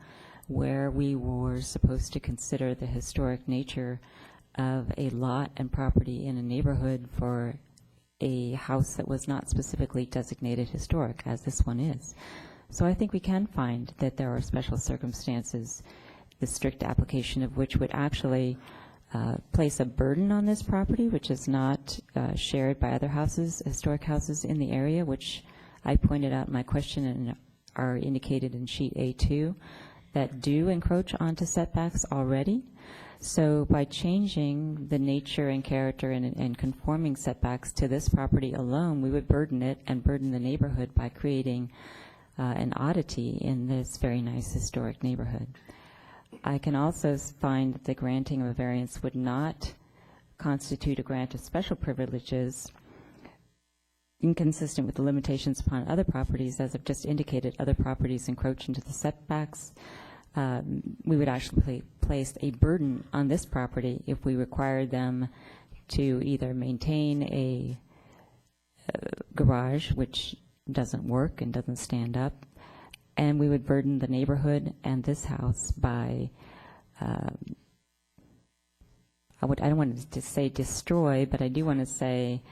where we were supposed to consider the historic nature of a lot and property in a neighborhood for a house that was not specifically designated historic, as this one is. So I think we can find that there are special circumstances, the strict application of which would actually place a burden on this property, which is not shared by other houses, historic houses in the area, which I pointed out in my question and are indicated in sheet A2 that do encroach onto setbacks already. So by changing the nature and character and conforming setbacks to this property alone, we would burden it and burden the neighborhood by creating an oddity in this very nice historic neighborhood. I can also find that the granting of a variance would not constitute a grant of special privileges inconsistent with the limitations upon other properties. As I've just indicated, other properties encroach into the setbacks. We would actually place a burden on this property if we required them to either maintain a garage, which doesn't work and doesn't stand up, and we would burden the neighborhood and this house by, I don't want to say destroy, but I do want to say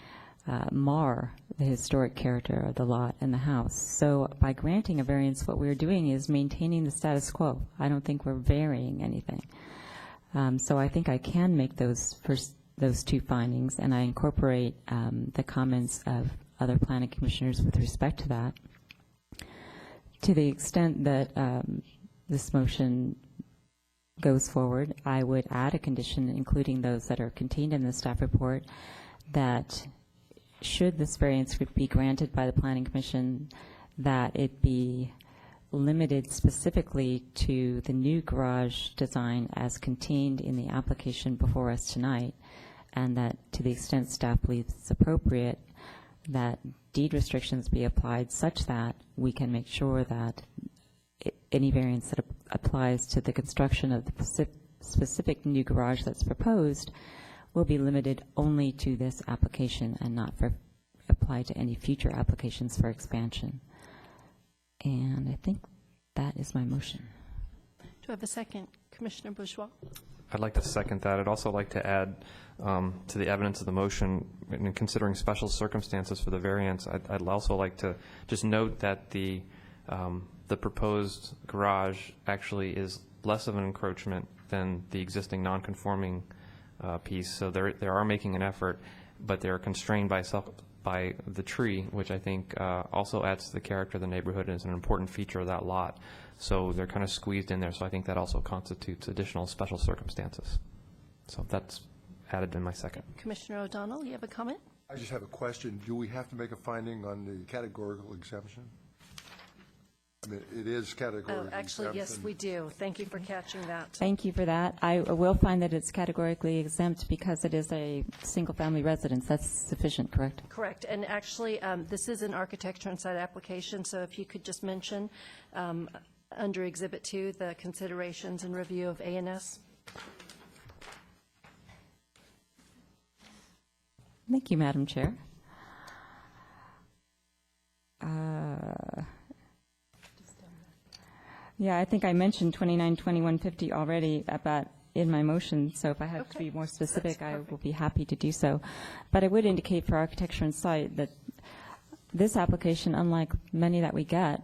mar the historic character of the lot and the house. So by granting a variance, what we're doing is maintaining the status quo. I don't think we're varying anything. So I think I can make those two findings, and I incorporate the comments of other planning commissioners with respect to that. To the extent that this motion goes forward, I would add a condition, including those that are contained in the staff report, that should this variance be granted by the Planning Commission, that it be limited specifically to the new garage design as contained in the application before us tonight, and that to the extent staff believes it's appropriate, that deed restrictions be applied such that we can make sure that any variance that applies to the construction of the specific new garage that's proposed will be limited only to this application and not apply to any future applications for expansion. And I think that is my motion. Do I have a second? Commissioner Bourgeois? I'd like to second that. I'd also like to add to the evidence of the motion, in considering special circumstances for the variance, I'd also like to just note that the proposed garage actually is less of an encroachment than the existing non-conforming piece. So they are making an effort, but they're constrained by the tree, which I think also adds to the character of the neighborhood and is an important feature of that lot. So they're kind of squeezed in there. So I think that also constitutes additional special circumstances. So that's added in my second. Commissioner O'Donnell, you have a comment? I just have a question. Do we have to make a finding on the categorical exemption? I mean, it is categorical Actually, yes, exemption. we do. Thank you for catching that. Thank you for that. I will find that it's categorically exempt because it is a single-family residence. That's sufficient, correct? Correct. And actually, this is an architecture and site application, so if you could just mention under Exhibit 2 the considerations and review of A&S. Thank you, Madam Chair. Yeah, I think I mentioned 292150 already about in my motion, so if I have to be more specific, I will be happy to do so. But I would indicate for architecture and site that this application, unlike many that we get,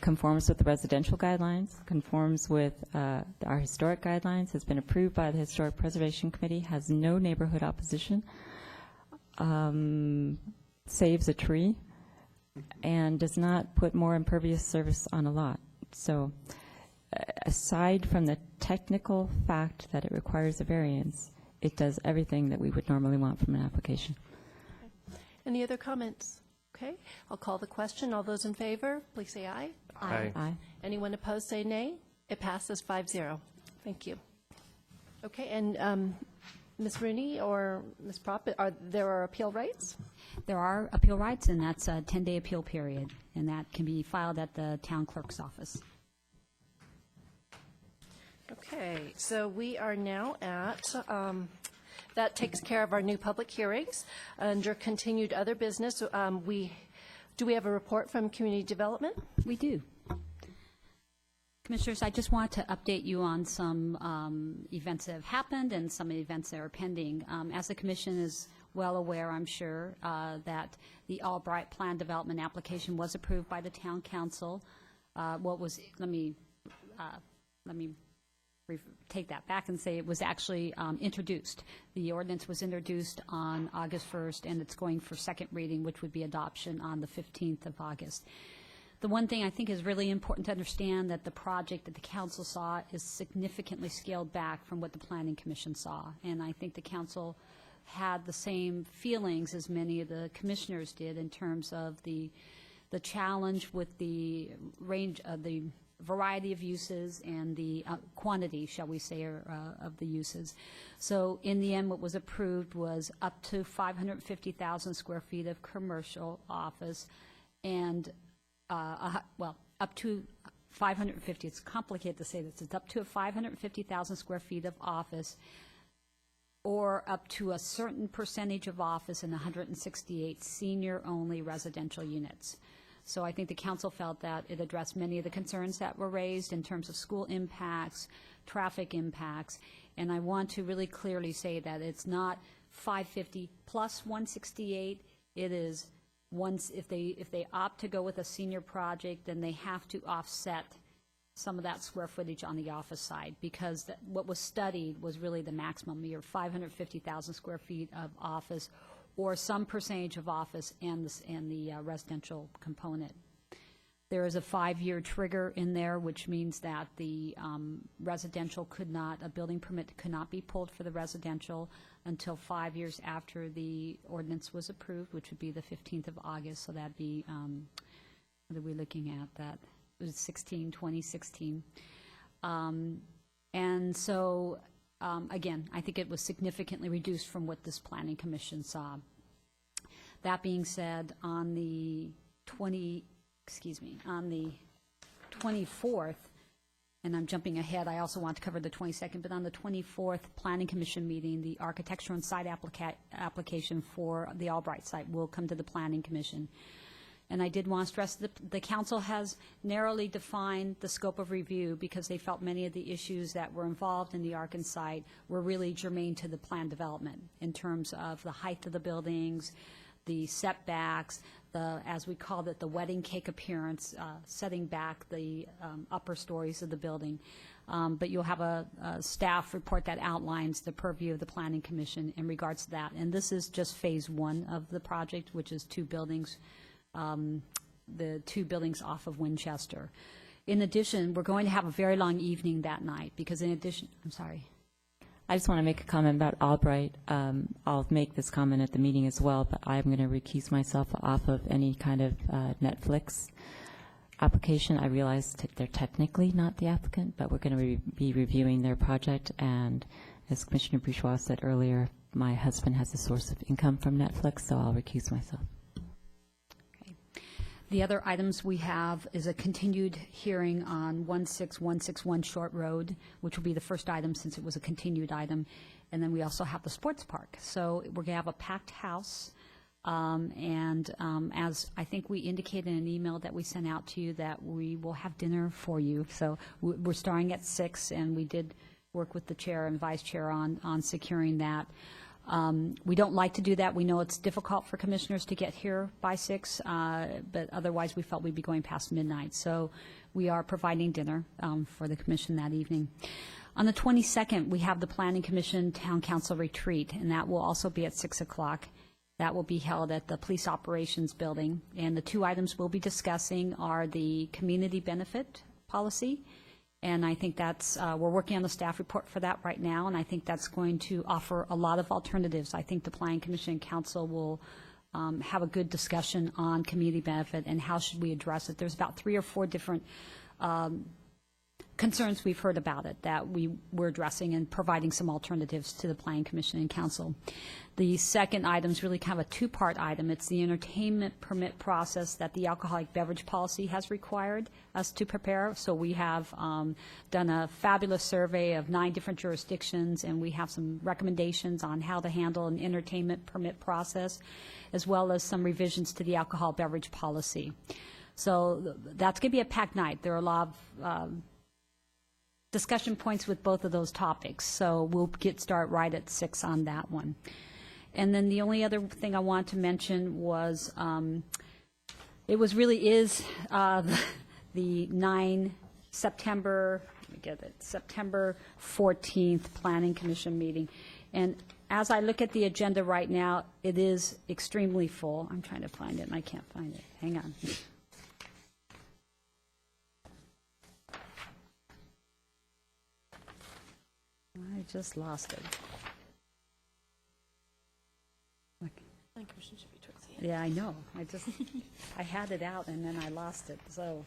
conforms with the residential guidelines, conforms with our historic guidelines, has been approved by the Historic Preservation Committee, has no neighborhood opposition, saves a tree, and does not put more impervious surface on a lot. So aside from the technical fact that it requires a variance, it does everything that we would normally want from an application. Any other comments? Okay, I'll call the question. All those in favor, please say aye. Aye. Aye. Anyone opposed, say nay. It passes 5-0. Thank you. Okay, and Ms. Rooney or Ms. Propp, there are appeal rights? There are appeal rights, and that's a 10-day appeal period, and that can be filed at the town clerk's office. Okay, so we are now at, that takes care of our new public hearings. Under continued other business, do we have a report from Community Development? We do. Commissioners, I just want to update you on some events that have happened and some events that are pending. As the Commission is well aware, I'm sure, that the Albright Plan Development application was approved by the Town Council. Let me take that back and say it was actually introduced. The ordinance was introduced on August 1st, and it's going for second reading, which would be adoption on the 15th of August. The one thing I think is really important to understand that the project that the council saw is significantly scaled back from what the Planning Commission saw. And I think the council had the same feelings as many of the commissioners did in terms of the challenge with the range of the variety of uses and the quantity, shall we say, of the uses. So in the end, what was approved was up to 550,000 square feet of commercial office and, well, up to 550, it's complicated to say this, it's up to 550,000 square feet of office or up to a certain percentage of office in 168 senior-only residential units. So I think the council felt that it addressed many of the concerns that were raised in terms of school impacts, traffic impacts, and I want to really clearly say that it's not 550 plus 168. It is once, if they opt to go with a senior project, then they have to offset some of that square footage on the office side, because what was studied was really the maximum, your 550,000 square feet of office or some percentage of office and the residential component. There is a 5-year trigger in there, which means that the residential could not, a building permit could not be pulled for the residential until 5 years after the ordinance was approved, which would be the 15th of August. So that'd be, what are we looking at? That it was 2016. And so, again, I think it was significantly reduced from what this Planning Commission saw. That being said, on the 24th, and I'm jumping ahead, I also want to cover the 22nd, but on the 24th Planning Commission meeting, the architectural and site application for the Albright site will come to the Planning Commission. And I did want to stress that the council has narrowly defined the scope of review because they felt many of the issues that were involved in the Arkan site were really germane to the plan development in terms of the height of the buildings, the setbacks, as we called it, the wedding cake appearance, setting back the upper stories of the building. But you'll have a staff report that outlines the purview of the Planning Commission in regards to that. And this is just phase 1 of the project, which is 2 buildings. The 2 buildings off of Winchester. In addition, we're going to have a very long evening that night because in addition, I'm sorry. I just want to make a comment about Albright. I'll make this comment at the meeting as well, but I'm going to recuse myself off of any kind of Netflix application. I realize they're technically not the applicant, but we're going to be reviewing their project. And as Commissioner Bourgeois said earlier, my husband has a source of income from Netflix, so I'll recuse myself. The other items we have is a continued hearing on 16161 Short Road, which will be the first item since it was a continued item. And then we also have the sports park. So we're going to have a packed house. As I think we indicated in an email that we sent out to you, that we will have dinner for you. So we're starting at 6, and we did work with the chair and vice chair on securing that. We don't like to do that. We know it's difficult for commissioners to get here by 6, but otherwise we felt we'd be going past midnight. So we are providing dinner for the commission that evening. On the 22nd, we have the Planning Commission Town Council Retreat, and that will also be at 6 o'clock. That will be held at the Police Operations Building. And the 2 items we'll be discussing are the community benefit policy. And I think that's, we're working on the staff report for that right now, and I think that's going to offer a lot of alternatives. I think the Planning Commission and Council will have a good discussion on community benefit and how should we address it. There's about 3 or 4 different concerns we've heard about it that we're addressing and providing some alternatives to the Planning Commission and Council. The second item is really kind of a 2-part item. It's the entertainment permit process that the alcoholic beverage policy has required us to prepare. So we have done a fabulous survey of 9 different jurisdictions, and we have some recommendations on how to handle an entertainment permit process, as well as some revisions to the alcohol beverage policy. So that's going to be a packed night. There are a lot of discussion points with both of those topics. So we'll get started right at 6 on that one. And then the only other thing I want to mention was it was really is the September me get it, September 14th Planning Commission meeting. And as I look at the agenda right now, it is extremely full. I'm trying to find it, and I can't find it. Hang on. I just lost it. Yeah, I know. I had it out and then I lost it. So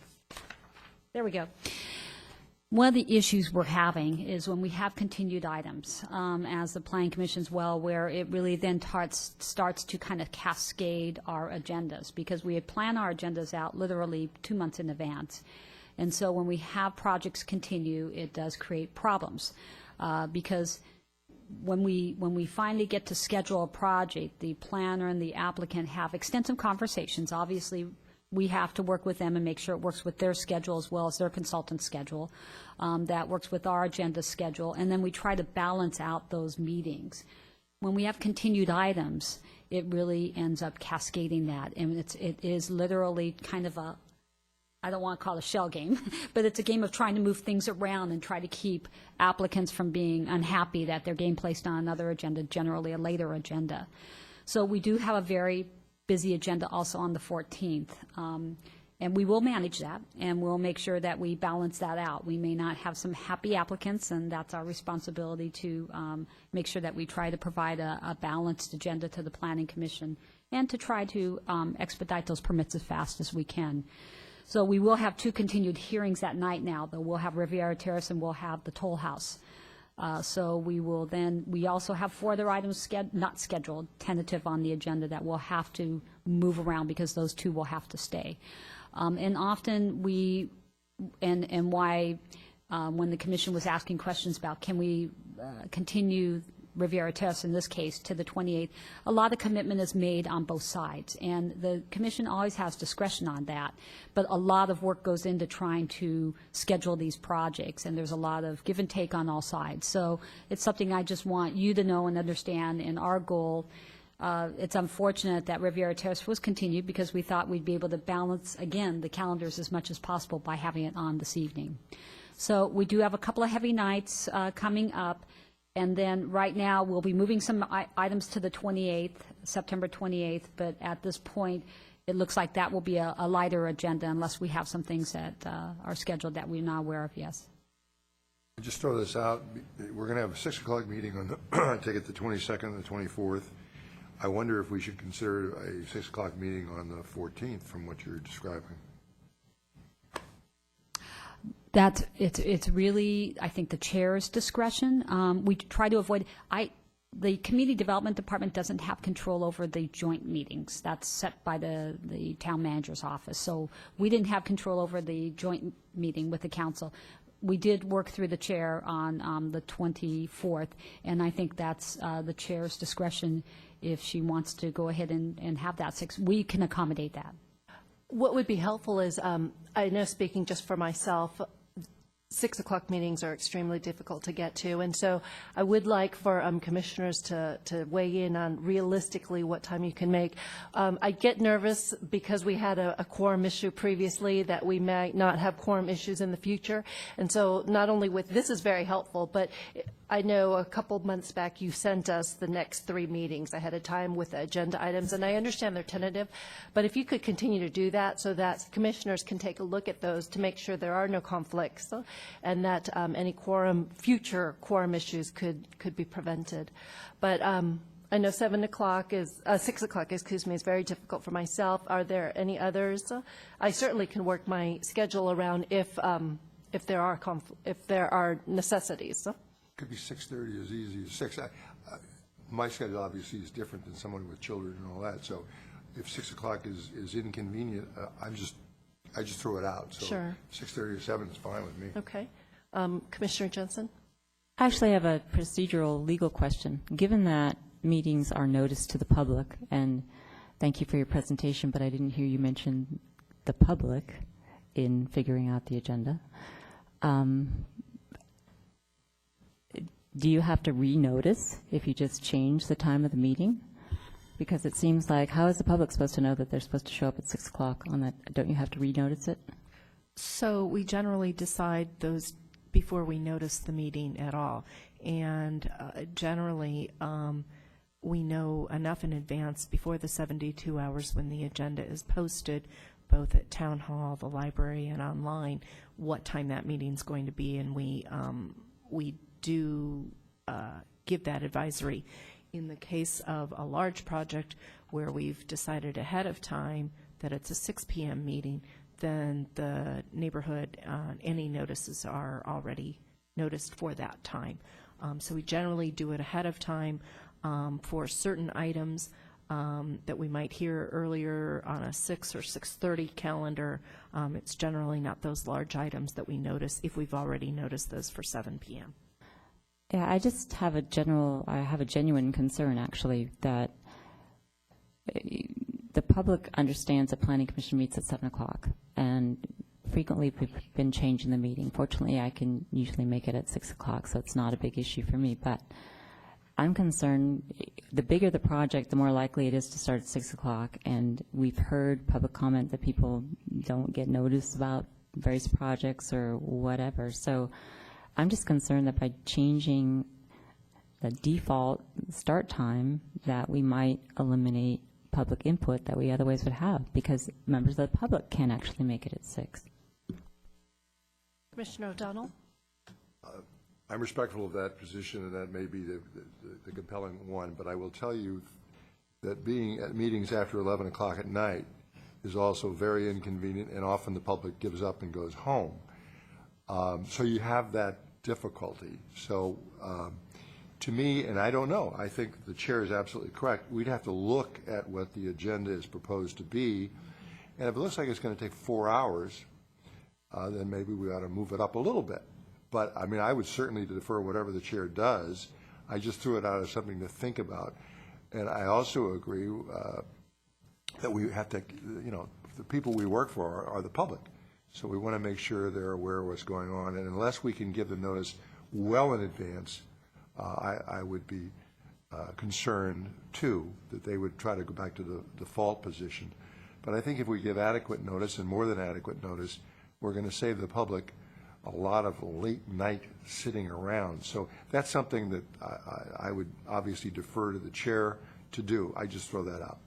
there we go. One of the issues we're having is when we have continued items, as the Planning Commission's well, where it really then starts to kind of cascade our agendas, because we had planned our agendas out literally 2 months in advance. And so when we have projects continue, it does create problems, because when we finally get to schedule a project, the planner and the applicant have extensive conversations. Obviously, we have to work with them and make sure it works with their schedule as well as their consultant's schedule, that works with our agenda schedule, and then we try to balance out those meetings. When we have continued items, it really ends up cascading that, and it is literally kind of a, I don't want to call it a shell game, but it's a game of trying to move things around and try to keep applicants from being unhappy that they're getting placed on another agenda, generally a later agenda. So we do have a very busy agenda also on the 14th, and we will manage that, and we'll make sure that we balance that out. We may not have some happy applicants, and that's our responsibility to make sure that we try to provide a balanced agenda to the Planning Commission and to try to expedite those permits as fast as we can. So we will have 2 continued hearings that night now, though. We'll have Riviera Terrace and we'll have the Toll House. So we will then, we also have 4 other items not scheduled, tentative on the agenda that we'll have to move around because those 2 will have to stay. And often we, and why when the commission was asking questions about can we continue Riviera Terrace in this case to the 28th, a lot of commitment is made on both sides, and the commission always has discretion on that, but a lot of work goes into trying to schedule these projects, and there's a lot of give and take on all sides. So it's something I just want you to know and understand, and our goal, it's unfortunate that Riviera Terrace was continued because we thought we'd be able to balance, again, the calendars as much as possible by having it on this evening. So we do have a couple of heavy nights coming up. And then right now, we'll be moving some items to the 28th, September 28th, but at this point, it looks like that will be a lighter agenda unless we have some things that are scheduled that we're not aware of, yes. Just throw this out. We're going to have a 6 o'clock meeting on, I take it, the 22nd and the 24th. I wonder if we should consider a 6 o'clock meeting on the 14th from what you're describing. It's really, I think, the chair's discretion. We try to avoid, the community development department doesn't have control over the joint meetings. That's set by the town manager's office. So we didn't have control over the joint meeting with the council. We did work through the chair on the 24th, and I think that's the chair's discretion if she wants to go ahead and have that 6. We can accommodate that. What would be helpful is, I know speaking just for myself, 6 o'clock meetings are extremely difficult to get to, and so I would like for commissioners to weigh in on realistically what time you can make. I get nervous because we had a quorum issue previously that we might not have quorum issues in the future, and so not only with, this is very helpful, but I know a couple months back you sent us the next 3 meetings ahead of time with the agenda items, and I understand they're tentative, but if you could continue to do that so that commissioners can take a look at those to make sure there are no conflicts and that any future quorum issues could be prevented. But I know 6 o'clock, excuse me, is very difficult for myself. Are there any others? I certainly can work my schedule around if there are necessities. Could be 6:30 as easy as 6. My schedule obviously is different than someone with children and all that. So if 6 o'clock is inconvenient, I just throw it out. So Sure. 6:30 or 7 is fine with me. Okay. Commissioner Jensen? I actually have a procedural legal question. Given that meetings are noticed to the public, and thank you for your presentation, but I didn't hear you mention the public in figuring out the agenda. Do you have to renotice if you just change the time of the meeting? Because it seems like, how is the public supposed to know that they're supposed to show up at 6 o'clock on that? Don't you have to renotice it? So we generally decide those before we notice the meeting at all. And generally, we know enough in advance before the 72 hours when the agenda is posted, both at Town Hall, the library, and online, what time that meeting's going to be, and we do give that advisory. In the case of a large project where we've decided ahead of time that it's a 6 p.m. meeting, then the neighborhood, any notices are already noticed for that time. So we generally do it ahead of time for certain items that we might hear earlier on a 6 or 6:30 calendar. It's generally not those large items that we notice if we've already noticed those for 7 p.m. Yeah, I just have a genuine concern, actually, that the public understands that Planning Commission meets at 7 o'clock, and frequently we've been changing the meeting. Fortunately, I can usually make it at 6 o'clock, so it's not a big issue for me, but I'm concerned, the bigger the project, the more likely it is to start at 6 o'clock, and we've heard public comment that people don't get notice about various projects or whatever. So I'm just concerned that by changing the default start time, that we might eliminate public input that we otherwise would have, because members of the public can't actually make it at 6. Commissioner O'Donnell? I'm respectful of that position, and that may be the compelling one, but I will tell you that being at meetings after 11 o'clock at night is also very inconvenient, and often the public gives up and goes home. So you have that difficulty. So to me, and I don't know, I think the chair is absolutely correct, we'd have to look at what the agenda is proposed to be, and if it looks like it's going to take 4 hours, then maybe we ought to move it up a little bit. But, I mean, I would certainly defer whatever the chair does. I just threw it out as something to think about. And I also agree that we have to, you know, the people we work for are the public. So we want to make sure they're aware of what's going on. And unless we can give them notice well in advance, I would be concerned, too, that they would try to go back to the default position. But I think if we give adequate notice, and more than adequate notice, we're going to save the public a lot of late night sitting around. So that's something that I would obviously defer to the chair to do. I just throw that out.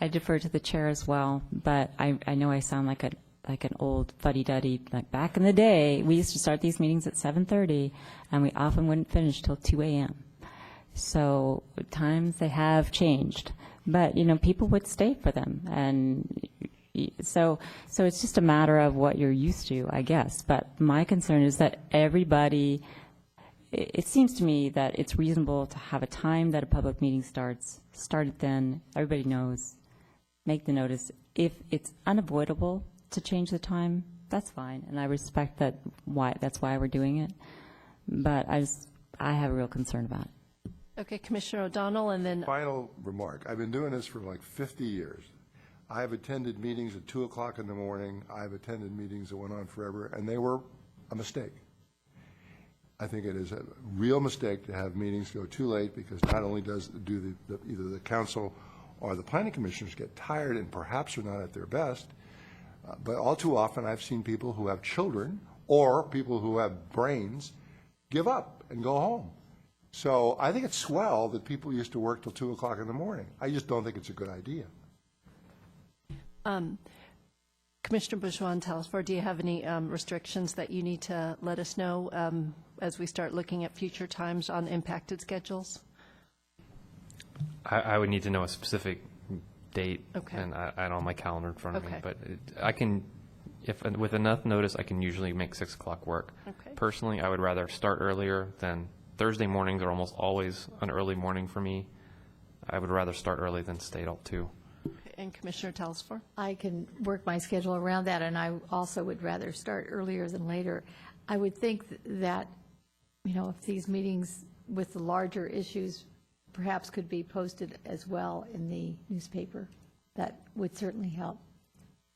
I defer to the chair as well, but I know I sound like an old fuddy-duddy. Like back in the day, we used to start these meetings at 7:30, and we often wouldn't finish till 2 a.m. So times they have changed, but you know, people would stay for them, and so it's just a matter of what you're used to, I guess. But my concern is that everybody, it seems to me that it's reasonable to have a time that a public meeting starts, start it then, everybody knows, make the notice. If it's unavoidable to change the time, that's fine, and I respect that. That's why we're doing it. But I have a real concern about it. Okay, Commissioner O'Donnell, and then Final remark. I've been doing this for like 50 years. I have attended meetings at 2 o'clock in the morning. I've attended meetings that went on forever, and they were a mistake. I think it is a real mistake to have meetings go too late, because not only does either the council or the planning commissioners get tired and perhaps are not at their best, but all too often I've seen people who have children or people who have brains give up and go home. So I think it's swell that people used to work till 2 o'clock in the morning. I just don't think it's a good idea. Commissioner Bourgeois and Telesfor, do you have any restrictions that you need to let us know as we start looking at future times on impacted schedules? I would need to know a specific date, Okay. and I don't have my calendar in front of me, Okay. but I can, if with enough notice, I can usually make 6 o'clock work. Okay. Personally, I would rather start earlier than Thursday mornings are almost always an early morning for me. I would rather start early than stay till 2. And Commissioner Telesfor? I can work my schedule around that, and I also would rather start earlier than later. I would think that, you know, if these meetings with the larger issues perhaps could be posted as well in the newspaper, that would certainly help.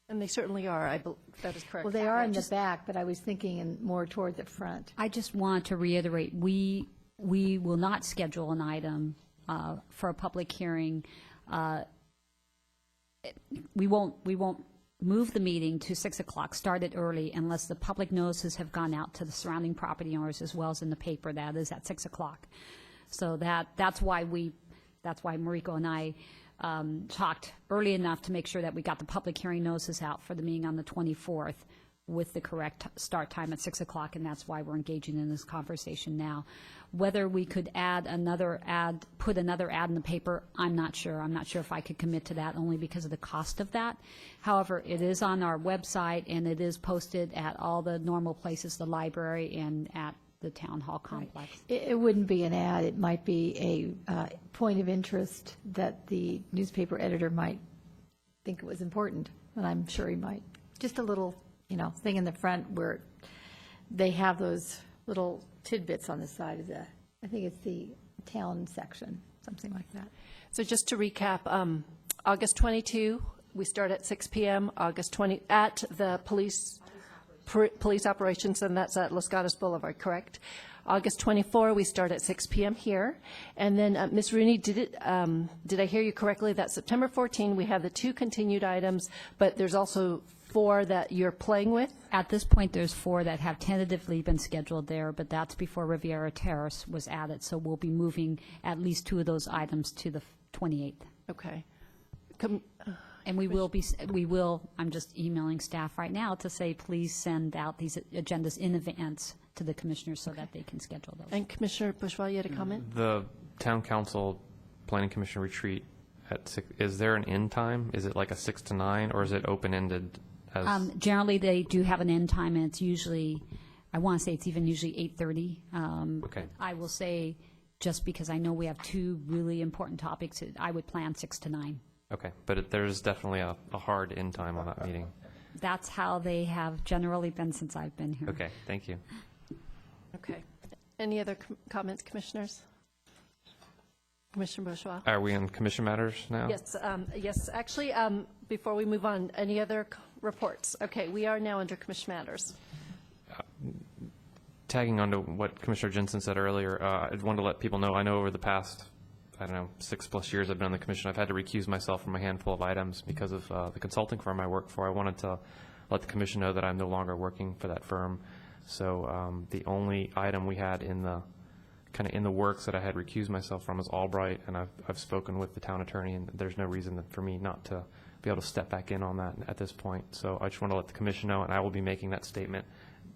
And they certainly are. That is correct. Well, they are in the back, but I was thinking more toward the front. I just want to reiterate, we will not schedule an item for a public hearing. We won't move the meeting to 6 o'clock, start it early, unless the public notices have gone out to the surrounding property owners as well as in the paper. That is at 6 o'clock. So that's why Mariko and I talked early enough to make sure that we got the public hearing notices out for the meeting on the 24th with the correct start time at 6 o'clock, and that's why we're engaging in this conversation now. Whether we could put another ad in the paper, I'm not sure. I'm not sure if I could commit to that, only because of the cost of that. However, it is on our website, and it is posted at all the normal places, the library and at the town hall complex. It wouldn't be an ad, it might be a point of interest that the newspaper editor might think it was important, and I'm sure he might. Just a little, thing in the front where they have those little tidbits on the side of I think it's the town section, something like that. So just to recap, August 22, we start at 6 p.m., August 20, at the police operations, and that's at Los Gatos Boulevard, correct? August 24, we start at 6 p.m. here. And then, Ms. Rooney, did I hear you correctly that September 14, we have the 2 continued items, but there's also 4 that you're playing with? At this point, there's 4 that have tentatively been scheduled there, but that's before Riviera Terrace was added, so we'll be moving at least 2 of those items to the 28th. Okay. And I'm just emailing staff right now to say, please send out these agendas in advance to the commissioners so that they can schedule those. And Commissioner Bourgeois, you had a comment? The Town Council Planning Commission retreat at 6, is there an end time? Is it like a 6 to 9, or is it open-ended? Generally, they do have an end time, and it's usually, I want to say it's even usually 8:30. Okay. I will say, just because I know we have 2 really important topics, I would plan 6 to 9. Okay, but there's definitely a hard end time on that meeting. That's how they have generally been since I've been here. Okay, thank you. Okay. Any other comments, commissioners? Commissioner Bourgeois? Are we in commission matters now? Yes, yes. Actually, before we move on, any other reports? Okay, we are now under commission matters. Tagging on to what Commissioner Jensen said earlier, I wanted to let people know, I know over the past, 6+ years I've been on the commission, I've had to recuse myself from a handful of items because of the consulting firm I work for. I wanted to let the commission know that I'm no longer working for that firm. So the only item we had in the works that I had recused myself from is Albright, and I've spoken with the town attorney, and there's no reason for me not to be able to step back in on that at this point. So I just want to let the commission know, and I will be making that statement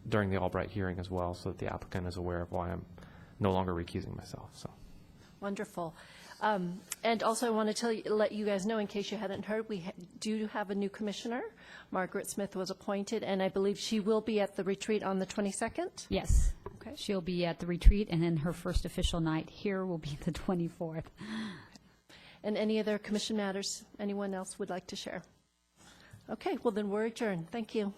during the Albright hearing as well, so that the applicant is aware of why I'm no longer recusing myself. So. Wonderful. And also I want to let you guys know, in case you hadn't heard, we do have a new commissioner. Margaret Smith was appointed, and I believe she will be at the retreat on the 22nd? Yes. Okay. She'll be at the retreat, and then her first official night here will be the 24th. And any other commission matters anyone else would like to share? Okay, well then we're adjourned. Thank you.